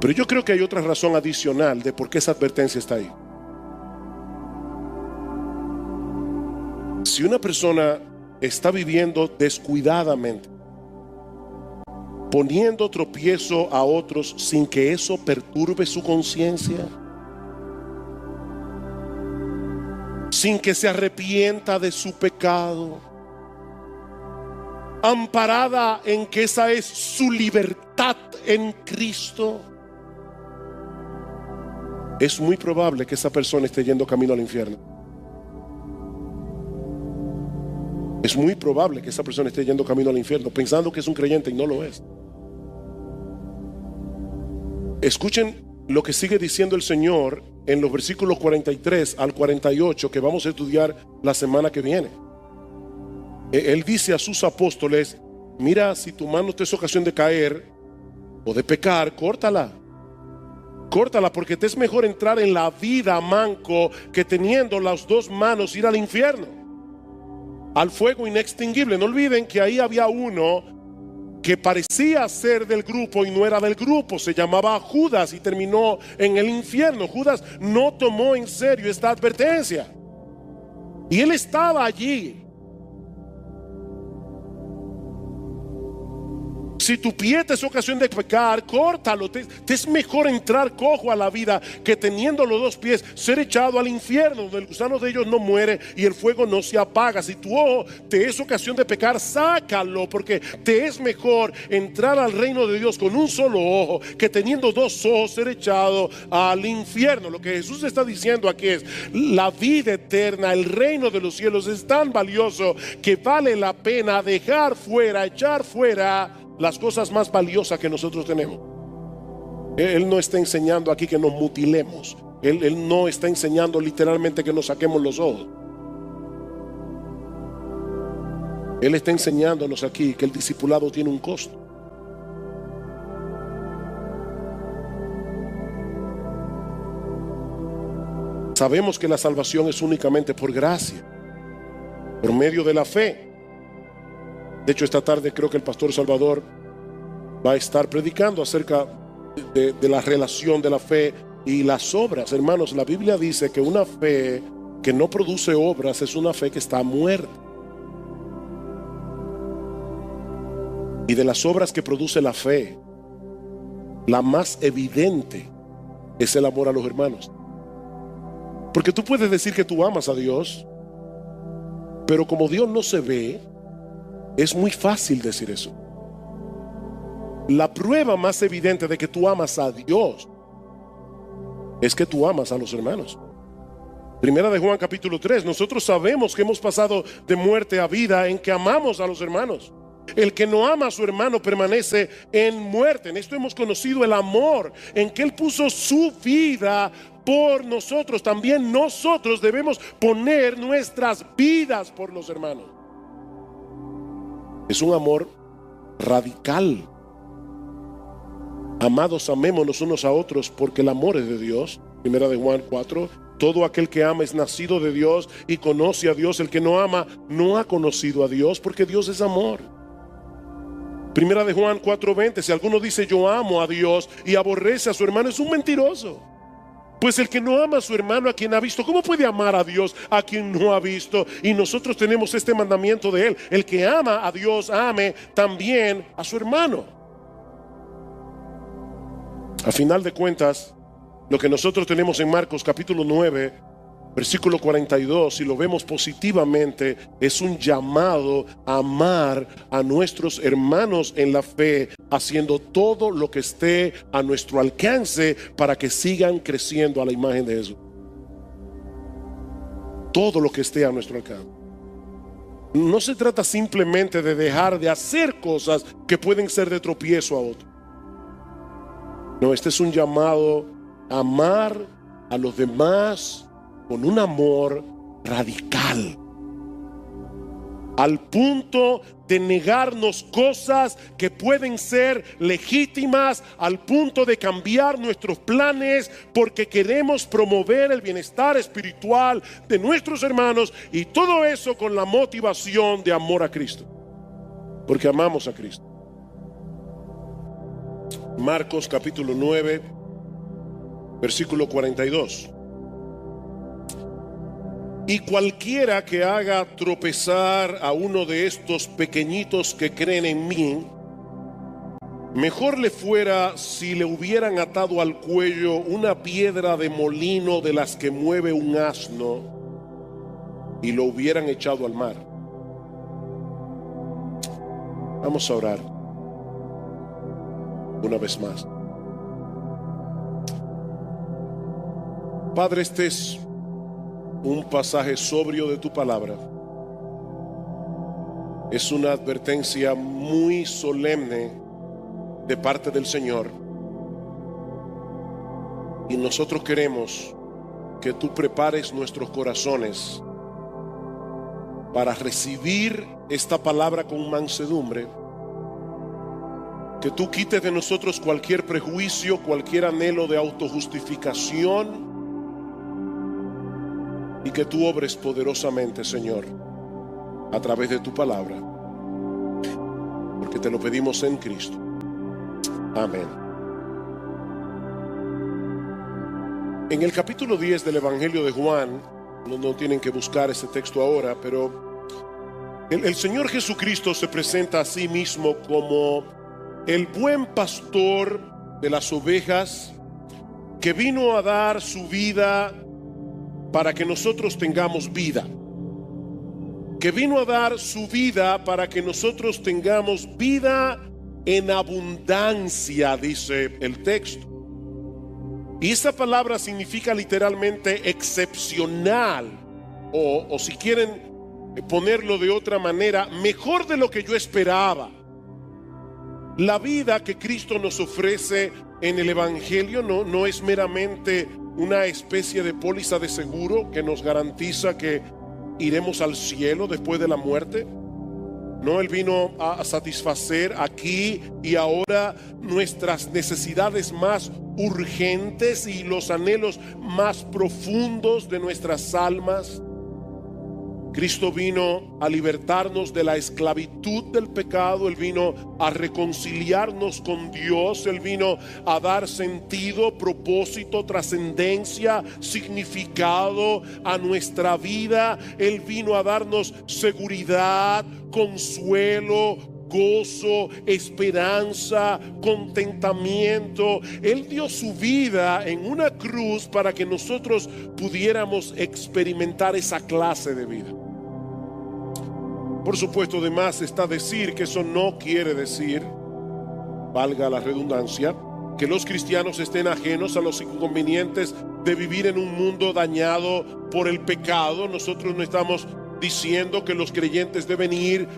[SPEAKER 1] Pero yo creo que hay otra razón adicional de por qué esa advertencia está ahí. Si una persona está viviendo descuidadamente, poniendo tropiezo a otros sin que eso perturbe su conciencia, sin que se arrepienta de su pecado, amparada en que esa es su libertad en Cristo, es muy probable que esa persona esté yendo camino al infierno. Es muy probable que esa persona esté yendo camino al infierno pensando que es un creyente y no lo es. Escuchen lo que sigue diciendo el Señor en los versículos 43 al 48 que vamos a estudiar la semana que viene. Él dice a sus apóstoles: mira, si tu mano te es ocasión de caer o de pecar, córtala. Córtala, porque te es mejor entrar en la vida manco que teniendo las dos manos ir al infierno, al fuego inextinguible. No olviden que ahí había uno que parecía ser del grupo y no era del grupo. Se llamaba Judas y terminó en el infierno. Judas no tomó en serio esta advertencia y él estaba allí. Si tu pie te es ocasión de pecar, córtalo. Te es mejor entrar cojo a la vida que teniendo los dos pies ser echado al infierno, donde el gusano de ellos no muere y el fuego no se apaga. Si tu ojo te es ocasión de pecar, sácalo, porque te es mejor entrar al reino de Dios con un solo ojo que teniendo dos ojos ser echado al infierno. Lo que Jesús está diciendo aquí es: la vida eterna, el reino de los cielos es tan valioso que vale la pena dejar fuera, echar fuera las cosas más valiosas que nosotros tenemos. Él no está enseñando aquí que nos mutilemos. Él no está enseñando literalmente que nos saquemos los ojos. Él está enseñándonos aquí que el discipulado tiene un costo. Sabemos que la salvación es únicamente por gracia, por medio de la fe. De hecho, esta tarde creo que el pastor Salvador va a estar predicando acerca de la relación de la fe y las obras. Hermanos, la Biblia dice que una fe que no produce obras es una fe que está muerta. Y de las obras que produce la fe, la más evidente es el amor a los hermanos. Porque tú puedes decir que tú amas a Dios, pero como Dios no se ve, es muy fácil decir eso. La prueba más evidente de que tú amas a Dios es que tú amas a los hermanos. Primera de Juan capítulo 3, nosotros sabemos que hemos pasado de muerte a vida en que amamos a los hermanos. El que no ama a su hermano permanece en muerte. En esto hemos conocido el amor, en que Él puso su vida por nosotros. También nosotros debemos poner nuestras vidas por los hermanos. Es un amor radical. Amados, amémonos unos a otros porque el amor es de Dios. Primera de Juan 4. Todo aquel que ama es nacido de Dios y conoce a Dios. El que no ama no ha conocido a Dios, porque Dios es amor. Primera de Juan 4:20. Si alguno dice yo amo a Dios y aborrece a su hermano, es un mentiroso. Pues el que no ama a su hermano a quien ha visto, ¿cómo puede amar a Dios a quien no ha visto? Y nosotros tenemos este mandamiento de Él: el que ama a Dios, ame también a su hermano. A final de cuentas, lo que nosotros tenemos en Marcos capítulo 9, versículo 42, si lo vemos positivamente, es un llamado a amar a nuestros hermanos en la fe, haciendo todo lo que esté a nuestro alcance para que sigan creciendo a la imagen de Jesús. Todo lo que esté a nuestro alcance. No se trata simplemente de dejar de hacer cosas que pueden ser de tropiezo a otros. No, este es un llamado a amar a los demás con un amor radical, al punto de negarnos cosas que pueden ser legítimas, al punto de cambiar nuestros planes porque queremos promover el bienestar espiritual de nuestros hermanos, y todo eso con la motivación de amor a Cristo, porque amamos a Cristo. Marcos capítulo 9, versículo 42. Y cualquiera que haga tropezar a uno de estos pequeñitos que creen en mí, mejor le fuera si le hubieran atado al cuello una piedra de molino de las que mueve un asno y lo hubieran echado al mar. Vamos a orar una vez más. Padre, este es un pasaje sobrio de tu palabra. Es una advertencia muy solemne de parte del Señor. Y nosotros queremos que tú prepares nuestros corazones para recibir esta palabra con mansedumbre. Que tú quites de nosotros cualquier prejuicio, cualquier anhelo de autojustificación, y que tú obres poderosamente, Señor, a través de tu palabra, porque te lo pedimos en Cristo. Amén. En el capítulo 10 del Evangelio de Juan, no tienen que buscar ese texto ahora, pero el Señor Jesucristo se presenta a sí mismo como el buen pastor de las ovejas, que vino a dar su vida para que nosotros tengamos vida, que vino a dar su vida para que nosotros tengamos vida en abundancia, dice el texto. Y esa palabra significa literalmente excepcional, o si quieren ponerlo de otra manera, mejor de lo que yo esperaba. La vida que Cristo nos ofrece en el Evangelio no es meramente una especie de póliza de seguro que nos garantiza que iremos al cielo después de la muerte. No, Él vino a satisfacer aquí y ahora nuestras necesidades más urgentes y los anhelos más profundos de nuestras almas. Cristo vino a libertarnos de la esclavitud del pecado. Él vino a reconciliarnos con Dios. Él vino a dar sentido, propósito, trascendencia, significado a nuestra vida. Él vino a darnos seguridad, consuelo, gozo, esperanza, contentamiento. Él dio su vida en una cruz para que nosotros pudiéramos experimentar esa clase de vida. Por supuesto, de más está decir que eso no quiere decir, valga la redundancia, que los cristianos estén ajenos a los inconvenientes de vivir en un mundo dañado por el pecado. Nosotros no estamos diciendo que los creyentes deben ir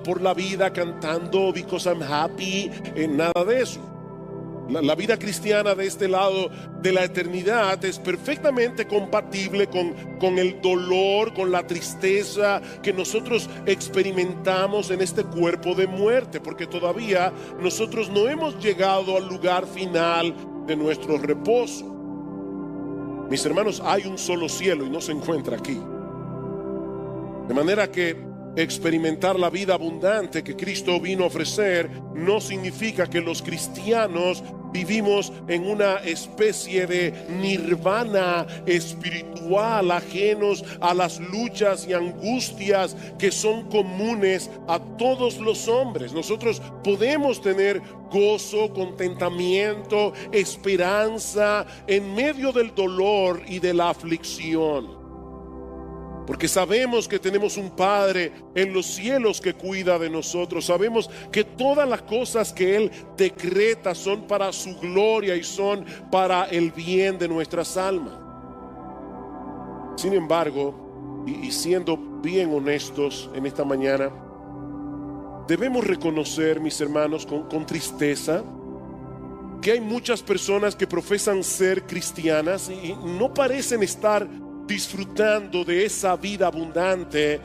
[SPEAKER 1] por la vida cantando "Because I'm happy", nada de eso. La vida cristiana de este lado de la eternidad es perfectamente compatible con el dolor, con la tristeza que nosotros experimentamos en este cuerpo de muerte, porque todavía nosotros no hemos llegado al lugar final de nuestro reposo. Mis hermanos, hay un solo cielo y no se encuentra aquí. De manera que experimentar la vida abundante que Cristo vino a ofrecer no significa que los cristianos vivimos en una especie de nirvana espiritual, ajenos a las luchas y angustias que son comunes a todos los hombres. Nosotros podemos tener gozo, contentamiento, esperanza en medio del dolor y de la aflicción, porque sabemos que tenemos un Padre en los cielos que cuida de nosotros. Sabemos que todas las cosas que Él decreta son para su gloria y son para el bien de nuestras almas. Sin embargo, y siendo bien honestos en esta mañana, debemos reconocer, mis hermanos, con tristeza, que hay muchas personas que profesan ser cristianas y no parecen estar disfrutando de esa vida abundante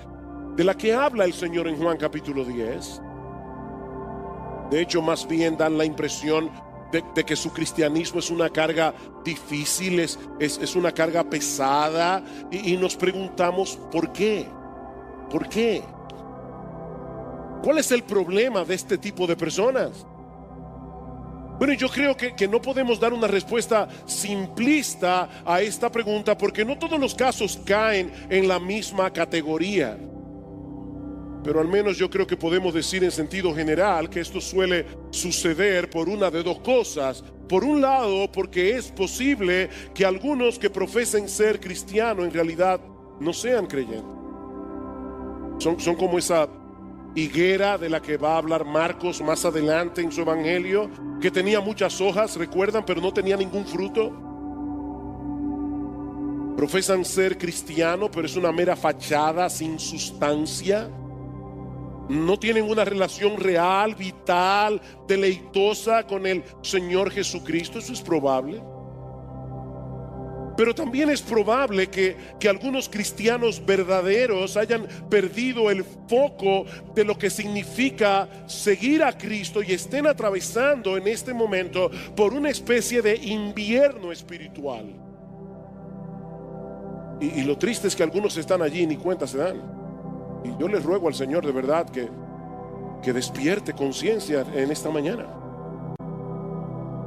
[SPEAKER 1] de la que habla el Señor en Juan capítulo 10. De hecho, más bien dan la impresión de que su cristianismo es una carga difícil, es una carga pesada, y nos preguntamos ¿por qué? ¿Por qué? ¿Cuál es el problema de este tipo de personas? Bueno, yo creo que no podemos dar una respuesta simplista a esta pregunta, porque no todos los casos caen en la misma categoría. Pero al menos yo creo que podemos decir en sentido general que esto suele suceder por una de dos cosas. Por un lado, porque es posible que algunos que profesen ser cristianos en realidad no sean creyentes. Son como esa higuera de la que va a hablar Marcos más adelante en su evangelio, que tenía muchas hojas, recuerdan, pero no tenía ningún fruto. Profesan ser cristianos, pero es una mera fachada sin sustancia. No tienen una relación real, vital, deleitosa con el Señor Jesucristo. Eso es probable. Pero también es probable que algunos cristianos verdaderos hayan perdido el foco de lo que significa seguir a Cristo y estén atravesando en este momento por una especie de invierno espiritual. Y lo triste es que algunos están allí y ni cuenta se dan. Y yo les ruego al Señor de verdad que despierte conciencia en esta mañana.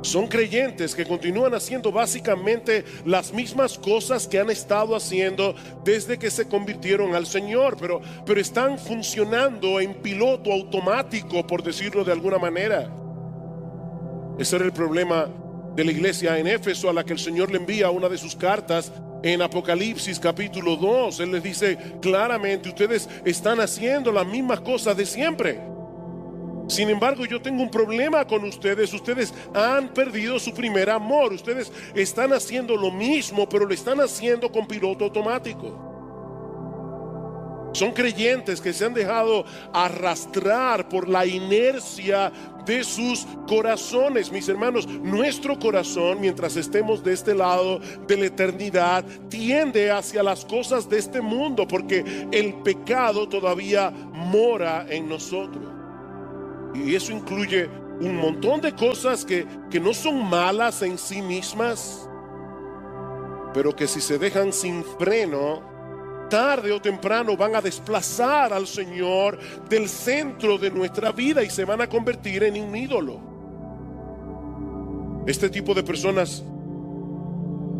[SPEAKER 1] Son creyentes que continúan haciendo básicamente las mismas cosas que han estado haciendo desde que se convirtieron al Señor, pero están funcionando en piloto automático, por decirlo de alguna manera. Ese era el problema de la iglesia en Éfeso, a la que el Señor le envía una de sus cartas en Apocalipsis capítulo 2. Él les dice claramente: ustedes están haciendo las mismas cosas de siempre. Sin embargo, yo tengo un problema con ustedes. Ustedes han perdido su primer amor. Ustedes están haciendo lo mismo, pero lo están haciendo con piloto automático. Son creyentes que se han dejado arrastrar por la inercia de sus corazones. Mis hermanos, nuestro corazón, mientras estemos de este lado de la eternidad, tiende hacia las cosas de este mundo, porque el pecado todavía mora en nosotros. Y eso incluye un montón de cosas que no son malas en sí mismas, pero que si se dejan sin freno, tarde o temprano van a desplazar al Señor del centro de nuestra vida y se van a convertir en un ídolo. Este tipo de personas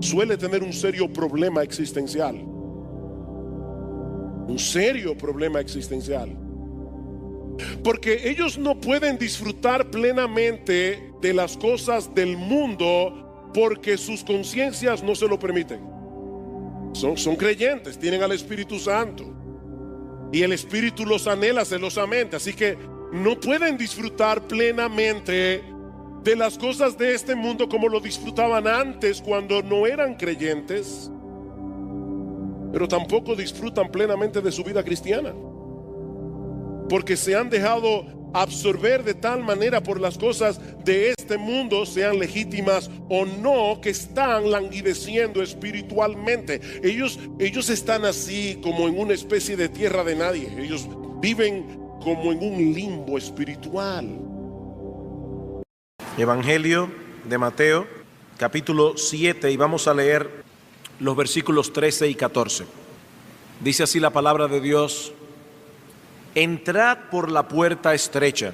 [SPEAKER 1] suele tener un serio problema existencial. Un serio problema existencial. Porque ellos no pueden disfrutar plenamente de las cosas del mundo porque sus conciencias no se lo permiten. Son creyentes, tienen al Espíritu Santo y el Espíritu los anhela celosamente, así que no pueden disfrutar plenamente de las cosas de este mundo como lo disfrutaban antes cuando no eran creyentes, pero tampoco disfrutan plenamente de su vida cristiana, porque se han dejado absorber de tal manera por las cosas de este mundo, sean legítimas o no, que están languideciendo espiritualmente. Ellos están así como en una especie de tierra de nadie. Ellos viven como en un limbo espiritual.
[SPEAKER 2] Evangelio de Mateo, capítulo 7, y vamos a leer los versículos 13 y 14. Dice así la palabra de Dios: entrad por la puerta estrecha,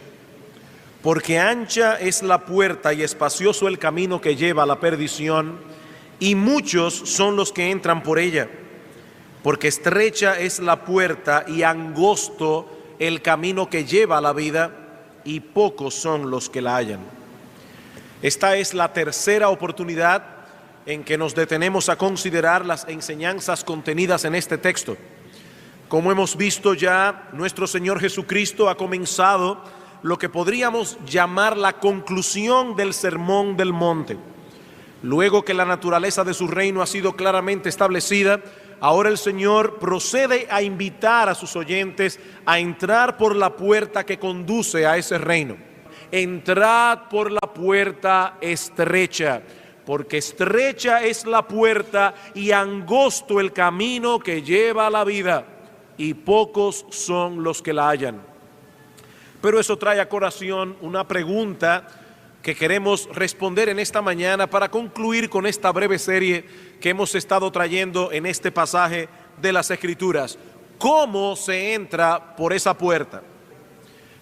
[SPEAKER 2] porque ancha es la puerta y espacioso el camino que lleva a la perdición, y muchos son los que entran por ella. Porque estrecha es la puerta y angosto el camino que lleva a la vida, y pocos son los que la hallan. Esta es la tercera oportunidad en que nos detenemos a considerar las enseñanzas contenidas en este texto. Como hemos visto ya, nuestro Señor Jesucristo ha comenzado lo que podríamos llamar la conclusión del Sermón del Monte. Luego que la naturaleza de su reino ha sido claramente establecida, ahora el Señor procede a invitar a sus oyentes a entrar por la puerta que conduce a ese reino. Entrad por la puerta estrecha, porque estrecha es la puerta y angosto el camino que lleva a la vida, y pocos son los que la hallan. Pero eso trae a colación una pregunta que queremos responder en esta mañana para concluir con esta breve serie que hemos estado trayendo en este pasaje de las Escrituras. ¿Cómo se entra por esa puerta?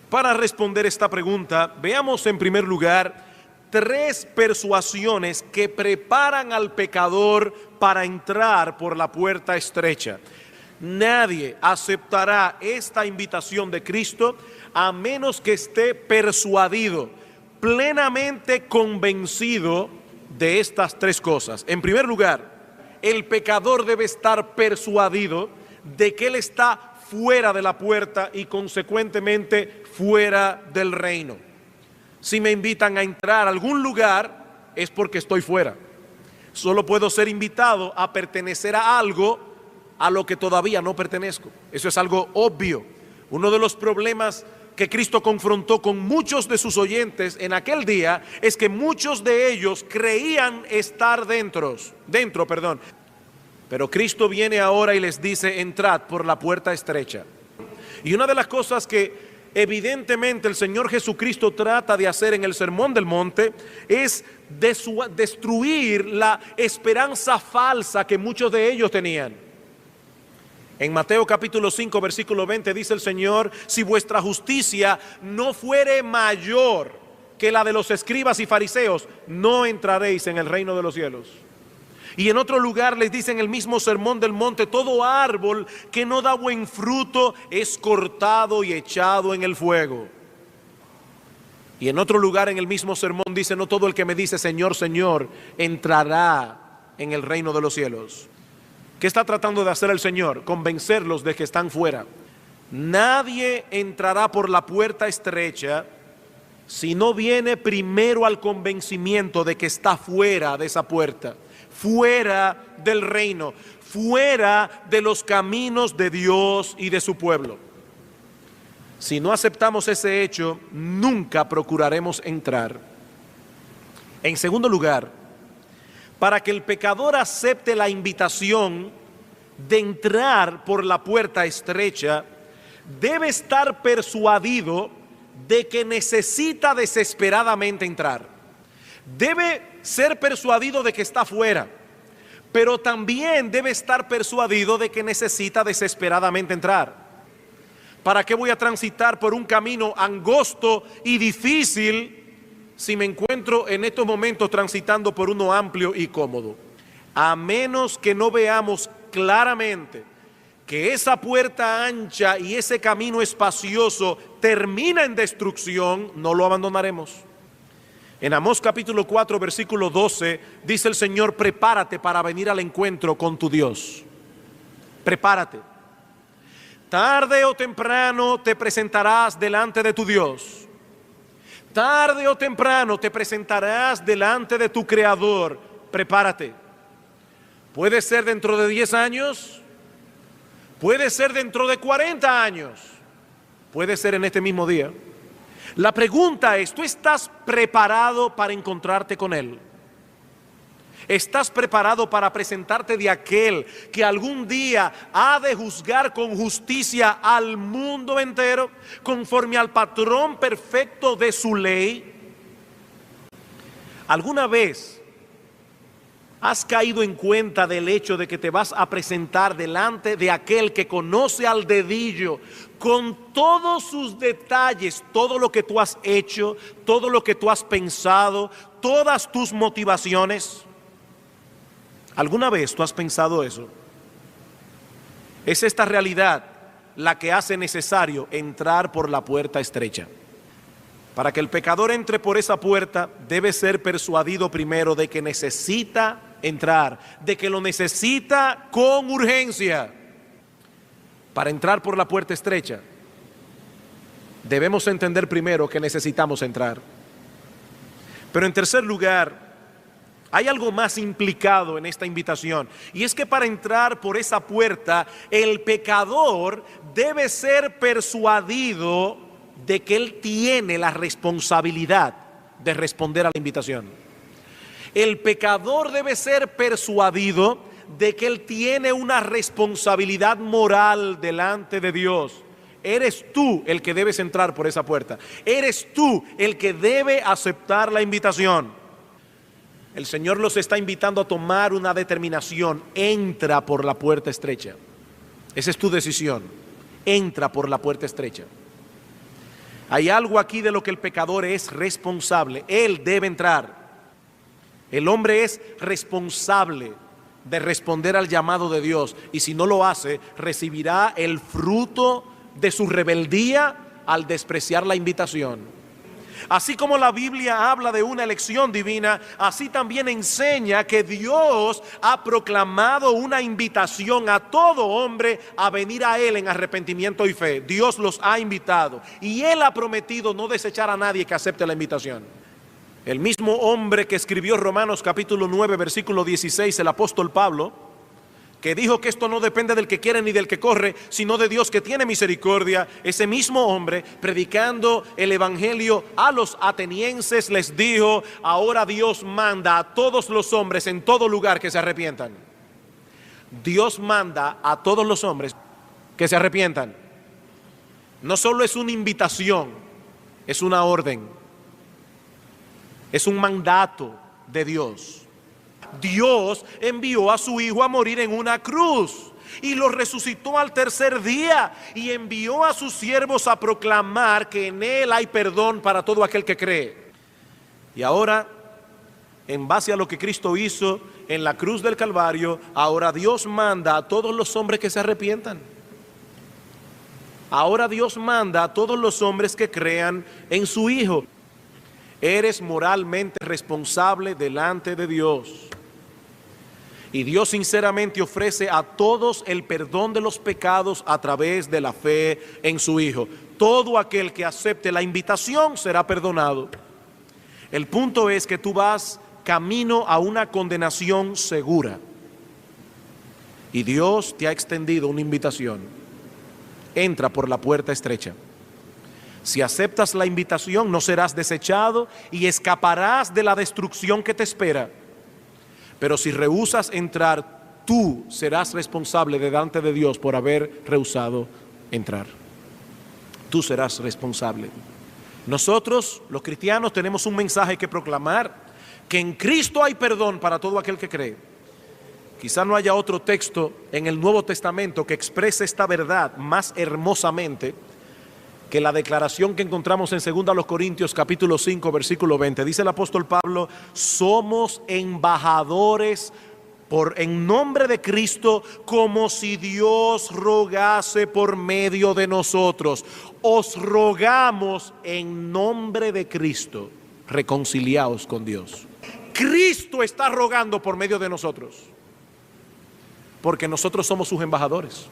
[SPEAKER 2] Para responder esta pregunta, veamos en primer lugar 3 persuasiones que preparan al pecador para entrar por la puerta estrecha. Nadie aceptará esta invitación de Cristo a menos que esté persuadido, plenamente convencido de estas 3 cosas. En primer lugar, el pecador debe estar persuadido de que él está fuera de la puerta y consecuentemente fuera del reino. Si me invitan a entrar a algún lugar es porque estoy fuera. Solo puedo ser invitado a pertenecer a algo a lo que todavía no pertenezco. Eso es algo obvio. Uno de los problemas que Cristo confrontó con muchos de sus oyentes en aquel día es que muchos de ellos creían estar dentro. Pero Cristo viene ahora y les dice: entrad por la puerta estrecha. Y una de las cosas que evidentemente el Señor Jesucristo trata de hacer en el Sermón del Monte es destruir la esperanza falsa que muchos de ellos tenían. En Mateo capítulo 5 versículo 20 dice el Señor: si vuestra justicia no fuere mayor que la de los escribas y fariseos, no entraréis en el reino de los cielos. Y en otro lugar les dice en el mismo Sermón del Monte: todo árbol que no da buen fruto es cortado y echado en el fuego. Y en otro lugar en el mismo sermón dice: no todo el que me dice Señor, Señor, entrará en el reino de los cielos. ¿Qué está tratando de hacer el Señor? Convencerlos de que están fuera. Nadie entrará por la puerta estrecha si no viene primero al convencimiento de que está fuera de esa puerta, fuera del reino, fuera de los caminos de Dios y de su pueblo. Si no aceptamos ese hecho, nunca procuraremos entrar. En segundo lugar, para que el pecador acepte la invitación de entrar por la puerta estrecha, debe estar persuadido de que necesita desesperadamente entrar. Debe ser persuadido de que está fuera, pero también debe estar persuadido de que necesita desesperadamente entrar. ¿Para qué voy a transitar por un camino angosto y difícil si me encuentro en estos momentos transitando por uno amplio y cómodo? A menos que no veamos claramente que esa puerta ancha y ese camino espacioso termina en destrucción, no lo abandonaremos. En Amós capítulo 4, versículo 12, dice el Señor: prepárate para venir al encuentro con tu Dios. Prepárate. Tarde o temprano te presentarás delante de tu Dios. Tarde o temprano te presentarás delante de tu Creador. Prepárate. Puede ser dentro de 10 años, puede ser dentro de 40 años, puede ser en este mismo día. La pregunta es, ¿tú estás preparado para encontrarte con Él? ¿Estás preparado para presentarte de aquel que algún día ha de juzgar con justicia al mundo entero, conforme al patrón perfecto de su ley? ¿Alguna vez has caído en cuenta del hecho de que te vas a presentar delante de aquel que conoce al dedillo, con todos sus detalles, todo lo que tú has hecho, todo lo que tú has pensado, todas tus motivaciones? ¿Alguna vez tú has pensado eso? Es esta realidad la que hace necesario entrar por la puerta estrecha. Para que el pecador entre por esa puerta, debe ser persuadido primero de que necesita entrar, de que lo necesita con urgencia. Para entrar por la puerta estrecha, debemos entender primero que necesitamos entrar. Pero en tercer lugar, hay algo más implicado en esta invitación, y es que para entrar por esa puerta, el pecador debe ser persuadido de que él tiene la responsabilidad de responder a la invitación. El pecador debe ser persuadido de que él tiene una responsabilidad moral delante de Dios. Eres tú el que debes entrar por esa puerta. Eres tú el que debe aceptar la invitación. El Señor los está invitando a tomar una determinación. Entra por la puerta estrecha. Esa es tu decisión. Entra por la puerta estrecha. Hay algo aquí de lo que el pecador es responsable. Él debe entrar. El hombre es responsable de responder al llamado de Dios, y si no lo hace, recibirá el fruto de su rebeldía al despreciar la invitación. Así como la Biblia habla de una elección divina, así también enseña que Dios ha proclamado una invitación a todo hombre a venir a Él en arrepentimiento y fe. Dios los ha invitado y Él ha prometido no desechar a nadie que acepte la invitación. El mismo hombre que escribió Romanos capítulo 9, versículo 16, el apóstol Pablo, que dijo que esto no depende del que quiere ni del que corre, sino de Dios que tiene misericordia. Ese mismo hombre, predicando el evangelio a los atenienses, les dijo: ahora Dios manda a todos los hombres en todo lugar que se arrepientan. Dios manda a todos los hombres que se arrepientan. No solo es una invitación, es una orden, es un mandato de Dios. Dios envió a su Hijo a morir en una cruz y lo resucitó al tercer día, y envió a sus siervos a proclamar que en Él hay perdón para todo aquel que cree. Y ahora, en base a lo que Cristo hizo en la cruz del Calvario, ahora Dios manda a todos los hombres que se arrepientan. Ahora Dios manda a todos los hombres que crean en su Hijo. Eres moralmente responsable delante de Dios. Y Dios sinceramente ofrece a todos el perdón de los pecados a través de la fe en su Hijo. Todo aquel que acepte la invitación será perdonado. El punto es que tú vas camino a una condenación segura. Y Dios te ha extendido una invitación. Entra por la puerta estrecha. Si aceptas la invitación, no serás desechado y escaparás de la destrucción que te espera. Pero si rehusas entrar, tú serás responsable delante de Dios por haber rehusado entrar. Tú serás responsable. Nosotros, los cristianos, tenemos un mensaje que proclamar: que en Cristo hay perdón para todo aquel que cree. Quizá no haya otro texto en el Nuevo Testamento que exprese esta verdad más hermosamente que la declaración que encontramos en 2 Corintios capítulo 5 versículo 20. Dice el apóstol Pablo: somos embajadores en nombre de Cristo, como si Dios rogase por medio de nosotros. Os rogamos en nombre de Cristo, reconciliaos con Dios. Cristo está rogando por medio de nosotros, porque nosotros somos sus embajadores.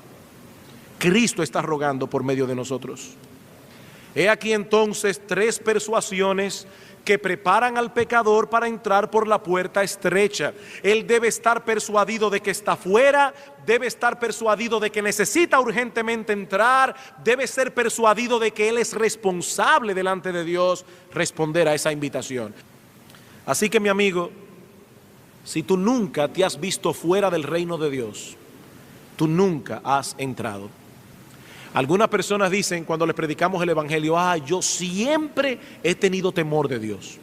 [SPEAKER 2] Cristo está rogando por medio de nosotros. He aquí entonces tres persuasiones que preparan al pecador para entrar por la puerta estrecha. Él debe estar persuadido de que está fuera, debe estar persuadido de que necesita urgentemente entrar, debe ser persuadido de que él es responsable delante de Dios responder a esa invitación. Así que, mi amigo, si tú nunca te has visto fuera del reino de Dios, tú nunca has entrado. Algunas personas dicen cuando les predicamos el evangelio: yo siempre he tenido temor de Dios.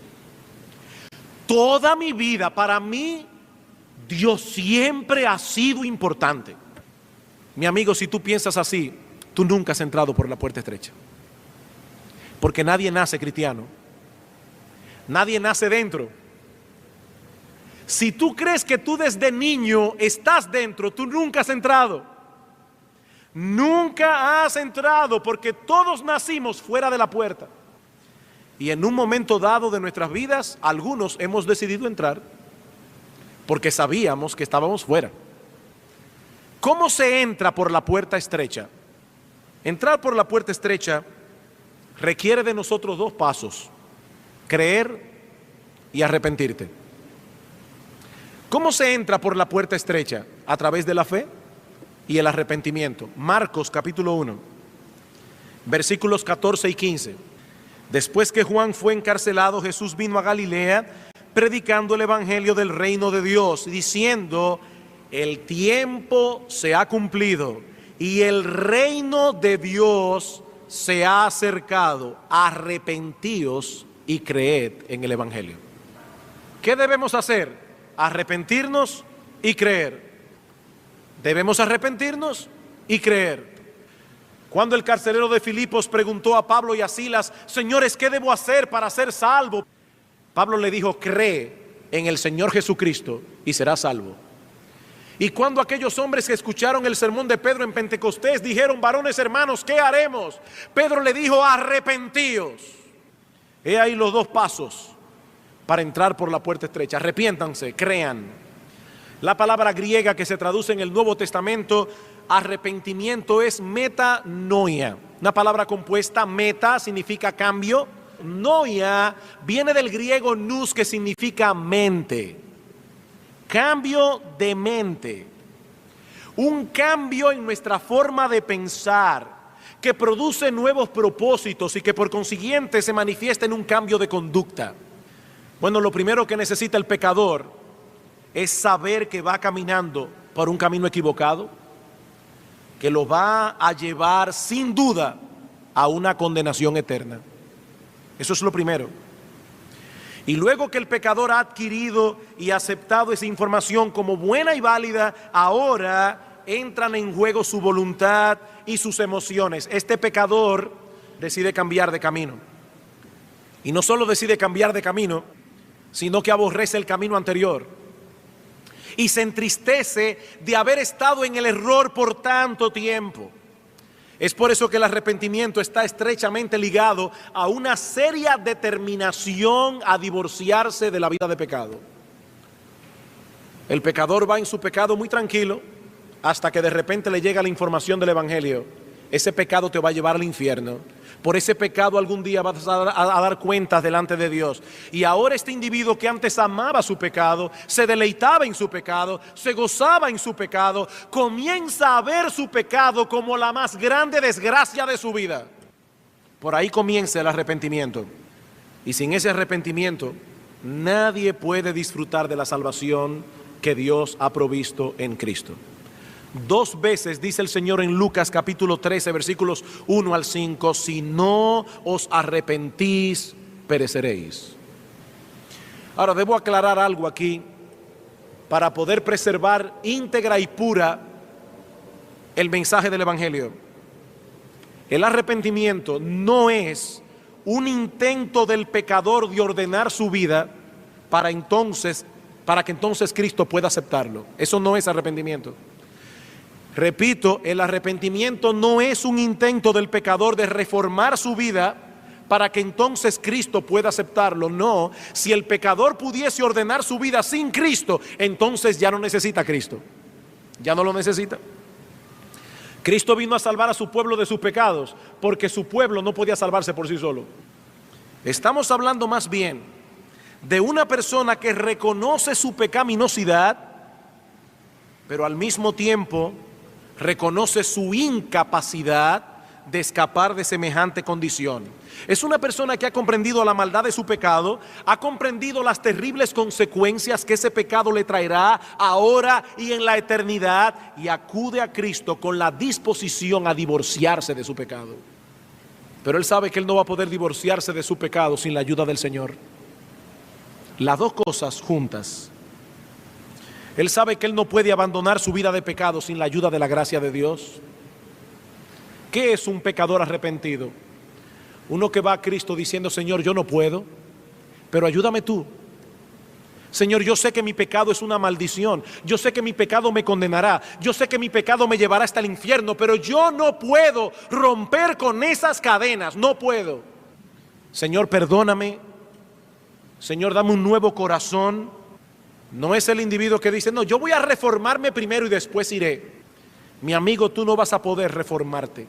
[SPEAKER 2] Toda mi vida, para mí, Dios siempre ha sido importante. Mi amigo, si tú piensas así, tú nunca has entrado por la puerta estrecha. Porque nadie nace cristiano. Nadie nace dentro. Si tú crees que tú desde niño estás dentro, tú nunca has entrado. Nunca has entrado, porque todos nacimos fuera de la puerta. Y en un momento dado de nuestras vidas, algunos hemos decidido entrar porque sabíamos que estábamos fuera. ¿Cómo se entra por la puerta estrecha? Entrar por la puerta estrecha requiere de nosotros dos pasos: creer y arrepentirte. ¿Cómo se entra por la puerta estrecha? A través de la fe y el arrepentimiento. Marcos capítulo 1, versículos 14 y 15. Después que Juan fue encarcelado, Jesús vino a Galilea predicando el evangelio del reino de Dios, diciendo: el tiempo se ha cumplido y el reino de Dios se ha acercado. Arrepentíos y creed en el evangelio. ¿Qué debemos hacer? Arrepentirnos y creer. Debemos arrepentirnos y creer. Cuando el carcelero de Filipos preguntó a Pablo y a Silas: señores, ¿qué debo hacer para ser salvo? Pablo le dijo: cree en el Señor Jesucristo y serás salvo. Y cuando aquellos hombres que escucharon el sermón de Pedro en Pentecostés dijeron: varones hermanos, ¿qué haremos? Pedro le dijo: arrepentíos. He ahí los dos pasos para entrar por la puerta estrecha. Arrepiéntanse, crean. La palabra griega que se traduce en el Nuevo Testamento, arrepentimiento, es metanoia. Una palabra compuesta. Meta significa cambio. Noia viene del griego nous, que significa mente. Cambio de mente. Un cambio en nuestra forma de pensar que produce nuevos propósitos y que por consiguiente se manifiesta en un cambio de conducta. Bueno, lo primero que necesita el pecador es saber que va caminando por un camino equivocado, que lo va a llevar sin duda a una condenación eterna. Eso es lo primero. Y luego que el pecador ha adquirido y aceptado esa información como buena y válida, ahora entran en juego su voluntad y sus emociones. Este pecador decide cambiar de camino. Y no solo decide cambiar de camino, sino que aborrece el camino anterior. Y se entristece de haber estado en el error por tanto tiempo. Es por eso que el arrepentimiento está estrechamente ligado a una seria determinación a divorciarse de la vida de pecado. El pecador va en su pecado muy tranquilo hasta que de repente le llega la información del evangelio: ese pecado te va a llevar al infierno. Por ese pecado algún día vas a dar cuentas delante de Dios. Y ahora este individuo que antes amaba su pecado, se deleitaba en su pecado, se gozaba en su pecado, comienza a ver su pecado como la más grande desgracia de su vida. Por ahí comienza el arrepentimiento. Y sin ese arrepentimiento, nadie puede disfrutar de la salvación que Dios ha provisto en Cristo. 2 veces dice el Señor en Lucas capítulo 13, versículos 1 al 5: si no os arrepentís, pereceréis. Ahora debo aclarar algo aquí para poder preservar íntegra y pura el mensaje del evangelio. El arrepentimiento no es un intento del pecador de ordenar su vida para entonces para que entonces Cristo pueda aceptarlo. Eso no es arrepentimiento. Repito, el arrepentimiento no es un intento del pecador de reformar su vida para que entonces Cristo pueda aceptarlo. No, si el pecador pudiese ordenar su vida sin Cristo, entonces ya no necesita a Cristo. Ya no lo necesita. Cristo vino a salvar a su pueblo de sus pecados, porque su pueblo no podía salvarse por sí solo. Estamos hablando más bien de una persona que reconoce su pecaminosidad, pero al mismo tiempo reconoce su incapacidad de escapar de semejante condición. Es una persona que ha comprendido la maldad de su pecado, ha comprendido las terribles consecuencias que ese pecado le traerá ahora y en la eternidad, y acude a Cristo con la disposición a divorciarse de su pecado. Pero él sabe que él no va a poder divorciarse de su pecado sin la ayuda del Señor. Las dos cosas juntas. Él sabe que él no puede abandonar su vida de pecado sin la ayuda de la gracia de Dios. ¿Qué es un pecador arrepentido? Uno que va a Cristo diciendo: Señor, yo no puedo, pero ayúdame tú. Señor, yo sé que mi pecado es una maldición, yo sé que mi pecado me condenará, yo sé que mi pecado me llevará hasta el infierno, pero yo no puedo romper con esas cadenas, no puedo. Señor, perdóname. Señor, dame un nuevo corazón. No es el individuo que dice: no, yo voy a reformarme primero y después iré. Mi amigo, tú no vas a poder reformarte.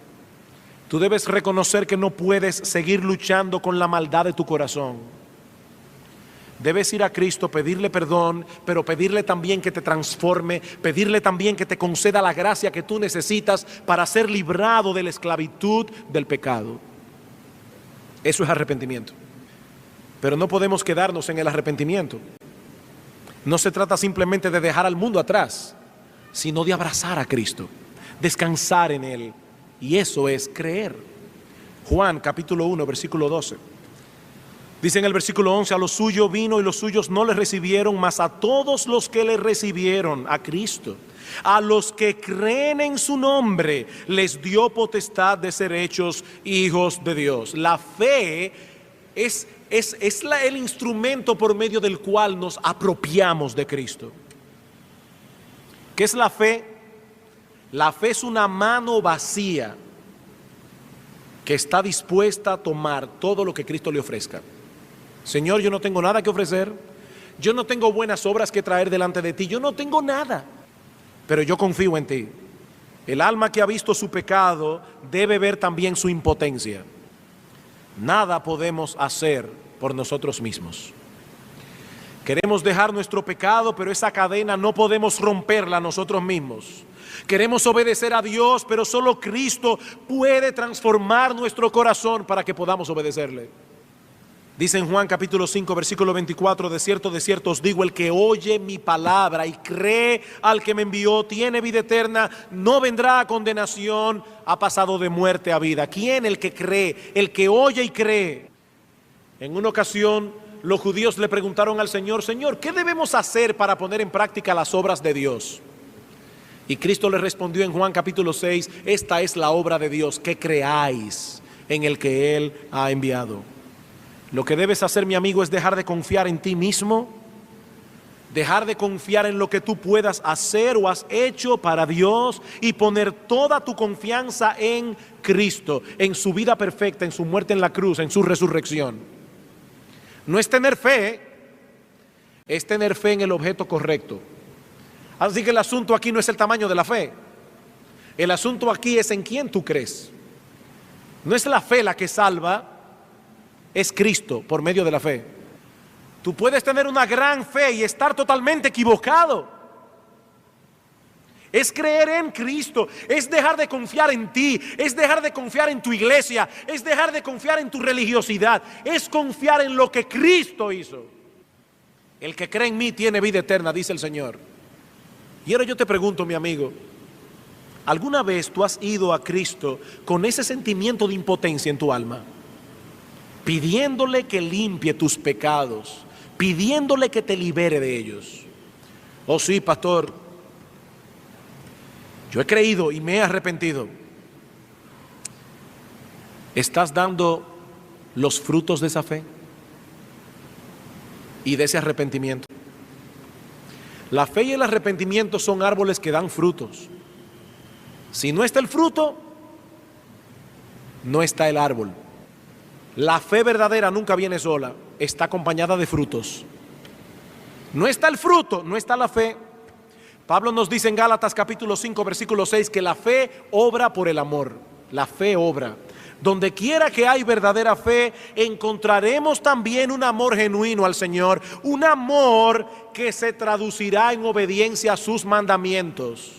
[SPEAKER 2] Tú debes reconocer que no puedes seguir luchando con la maldad de tu corazón. Debes ir a Cristo, pedirle perdón, pero pedirle también que te transforme, pedirle también que te conceda la gracia que tú necesitas para ser librado de la esclavitud del pecado. Eso es arrepentimiento. Pero no podemos quedarnos en el arrepentimiento. No se trata simplemente de dejar al mundo atrás, sino de abrazar a Cristo, descansar en Él. Y eso es creer. Juan capítulo 1, versículo 12. Dice en el versículo 11: a los suyos vino y los suyos no le recibieron, mas a todos los que le recibieron, a Cristo, a los que creen en su nombre, les dio potestad de ser hechos hijos de Dios. La fe es el instrumento por medio del cual nos apropiamos de Cristo. ¿Qué es la fe? La fe es una mano vacía que está dispuesta a tomar todo lo que Cristo le ofrezca. Señor, yo no tengo nada que ofrecer, yo no tengo buenas obras que traer delante de ti, yo no tengo nada, pero yo confío en ti. El alma que ha visto su pecado debe ver también su impotencia. Nada podemos hacer por nosotros mismos. Queremos dejar nuestro pecado, pero esa cadena no podemos romperla nosotros mismos. Queremos obedecer a Dios, pero solo Cristo puede transformar nuestro corazón para que podamos obedecerle. Dice en Juan capítulo 5, versículo 24: de cierto os digo, el que oye mi palabra y cree al que me envió, tiene vida eterna, no vendrá a condenación, ha pasado de muerte a vida. ¿Quién? El que cree, el que oye y cree. En una ocasión, los judíos le preguntaron al Señor: Señor, ¿qué debemos hacer para poner en práctica las obras de Dios? Y Cristo le respondió en Juan capítulo 6: esta es la obra de Dios, que creáis en el que Él ha enviado. Lo que debes hacer, mi amigo, es dejar de confiar en ti mismo, dejar de confiar en lo que tú puedas hacer o has hecho para Dios y poner toda tu confianza en Cristo, en su vida perfecta, en su muerte en la cruz, en su resurrección. No es tener fe, es tener fe en el objeto correcto. Así que el asunto aquí no es el tamaño de la fe. El asunto aquí es en quién tú crees. No es la fe la que salva, es Cristo por medio de la fe. Tú puedes tener una gran fe y estar totalmente equivocado. Es creer en Cristo, es dejar de confiar en ti, es dejar de confiar en tu iglesia, es dejar de confiar en tu religiosidad, es confiar en lo que Cristo hizo. El que cree en mí tiene vida eterna, dice el Señor. Y ahora yo te pregunto, mi amigo, ¿alguna vez tú has ido a Cristo con ese sentimiento de impotencia en tu alma? Pidiéndole que limpie tus pecados, pidiéndole que te libere de ellos. Oh sí, pastor, yo he creído y me he arrepentido. ¿Estás dando los frutos de esa fe y de ese arrepentimiento? La fe y el arrepentimiento son árboles que dan frutos. Si no está el fruto, no está el árbol. La fe verdadera nunca viene sola, está acompañada de frutos. No está el fruto, no está la fe. Pablo nos dice en Gálatas capítulo 5 versículo 6 que la fe obra por el amor. La fe obra. Donde quiera que hay verdadera fe, encontraremos también un amor genuino al Señor, un amor que se traducirá en obediencia a sus mandamientos.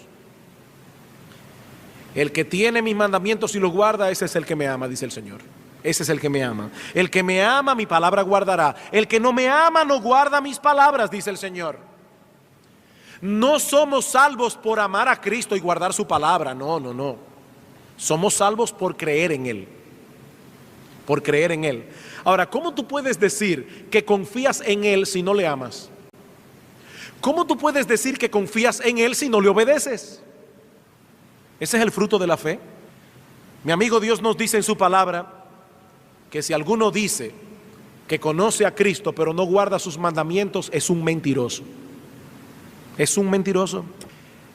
[SPEAKER 2] El que tiene mis mandamientos y los guarda, ese es el que me ama, dice el Señor. Ese es el que me ama. El que me ama, mi palabra guardará. El que no me ama, no guarda mis palabras, dice el Señor. No somos salvos por amar a Cristo y guardar su palabra, no. Somos salvos por creer en Él. Por creer en Él. Ahora, ¿cómo tú puedes decir que confías en Él si no le amas? ¿Cómo tú puedes decir que confías en Él si no le obedeces? Ese es el fruto de la fe. Mi amigo, Dios nos dice en su palabra que si alguno dice que conoce a Cristo pero no guarda sus mandamientos, es un mentiroso. Es un mentiroso.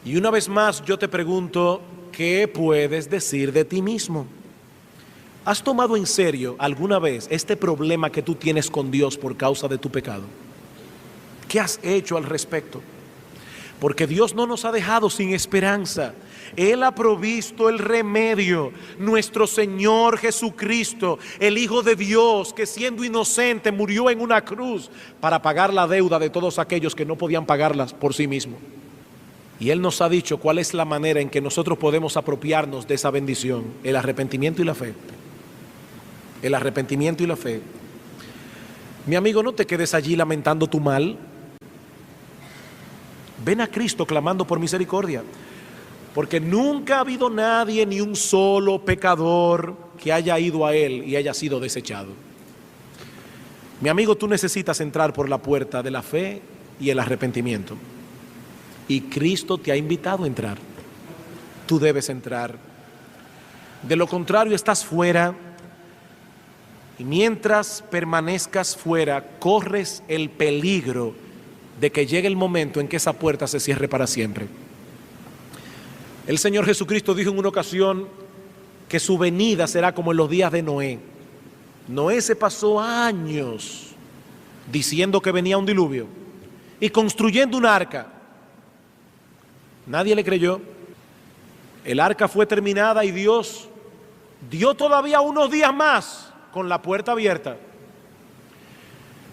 [SPEAKER 2] Y una vez más yo te pregunto, ¿qué puedes decir de ti mismo? ¿Has tomado en serio alguna vez este problema que tú tienes con Dios por causa de tu pecado? ¿Qué has hecho al respecto? Porque Dios no nos ha dejado sin esperanza. Él ha provisto el remedio. Nuestro Señor Jesucristo, el Hijo de Dios, que siendo inocente murió en una cruz para pagar la deuda de todos aquellos que no podían pagarlas por sí mismos. Y Él nos ha dicho cuál es la manera en que nosotros podemos apropiarnos de esa bendición: el arrepentimiento y la fe. El arrepentimiento y la fe. Mi amigo, no te quedes allí lamentando tu mal. Ven a Cristo clamando por misericordia, porque nunca ha habido nadie, ni un solo pecador, que haya ido a Él y haya sido desechado. Mi amigo, tú necesitas entrar por la puerta de la fe y el arrepentimiento. Y Cristo te ha invitado a entrar. Tú debes entrar. De lo contrario, estás fuera. Y mientras permanezcas fuera, corres el peligro de que llegue el momento en que esa puerta se cierre para siempre. El Señor Jesucristo dijo en una ocasión que su venida será como en los días de Noé. Noé se pasó años diciendo que venía un diluvio y construyendo un arca. Nadie le creyó. El arca fue terminada y Dios dio todavía unos días más con la puerta abierta.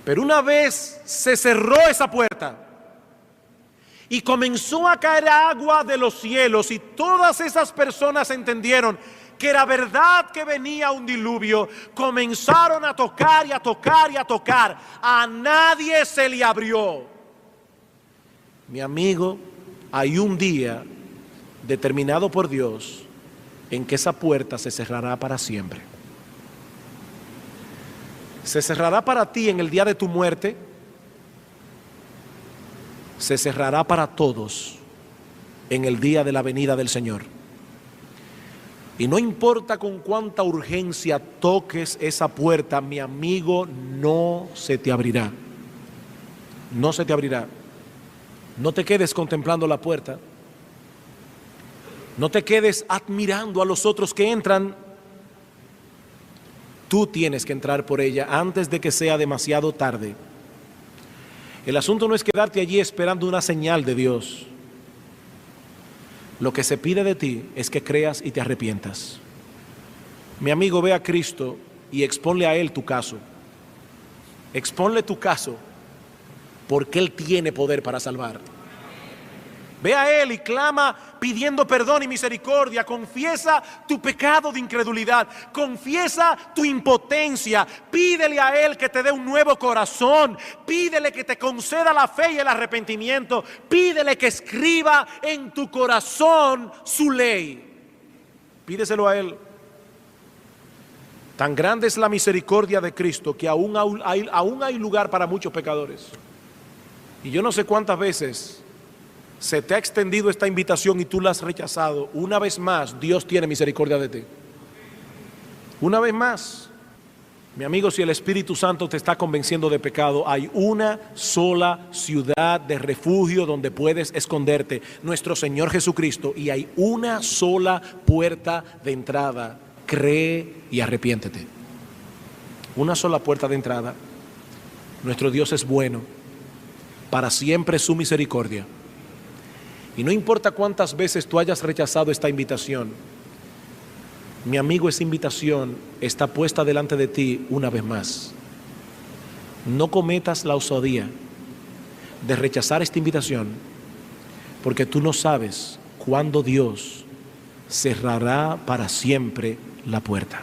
[SPEAKER 2] Pero una vez se cerró esa puerta y comenzó a caer agua de los cielos, y todas esas personas entendieron que era verdad que venía un diluvio, comenzaron a tocar y a tocar y a tocar. A nadie se le abrió. Mi amigo, hay un día determinado por Dios en que esa puerta se cerrará para siempre. Se cerrará para ti en el día de tu muerte. Se cerrará para todos en el día de la venida del Señor. Y no importa con cuánta urgencia toques esa puerta, mi amigo, no se te abrirá. No se te abrirá. No te quedes contemplando la puerta. No te quedes admirando a los otros que entran. Tú tienes que entrar por ella antes de que sea demasiado tarde. El asunto no es quedarte allí esperando una señal de Dios. Lo que se pide de ti es que creas y te arrepientas. Mi amigo, ve a Cristo y exponle a Él tu caso. Exponle tu caso, porque Él tiene poder para salvar. Ve a Él y clama pidiendo perdón y misericordia. Confiesa tu pecado de incredulidad. Confiesa tu impotencia. Pídele a Él que te dé un nuevo corazón. Pídele que te conceda la fe y el arrepentimiento. Pídele que escriba en tu corazón su ley. Pídeselo a Él. Tan grande es la misericordia de Cristo que aún hay lugar para muchos pecadores. Y yo no sé cuántas veces se te ha extendido esta invitación y tú la has rechazado. Una vez más, Dios tiene misericordia de ti. Una vez más. Mi amigo, si el Espíritu Santo te está convenciendo de pecado, hay una sola ciudad de refugio donde puedes esconderte, nuestro Señor Jesucristo, y hay una sola puerta de entrada. Cree y arrepiéntete. Una sola puerta de entrada. Nuestro Dios es bueno, para siempre es su misericordia. Y no importa cuántas veces tú hayas rechazado esta invitación, mi amigo, esa invitación está puesta delante de ti una vez más. No cometas la osadía de rechazar esta invitación, porque tú no sabes cuándo Dios cerrará para siempre la puerta.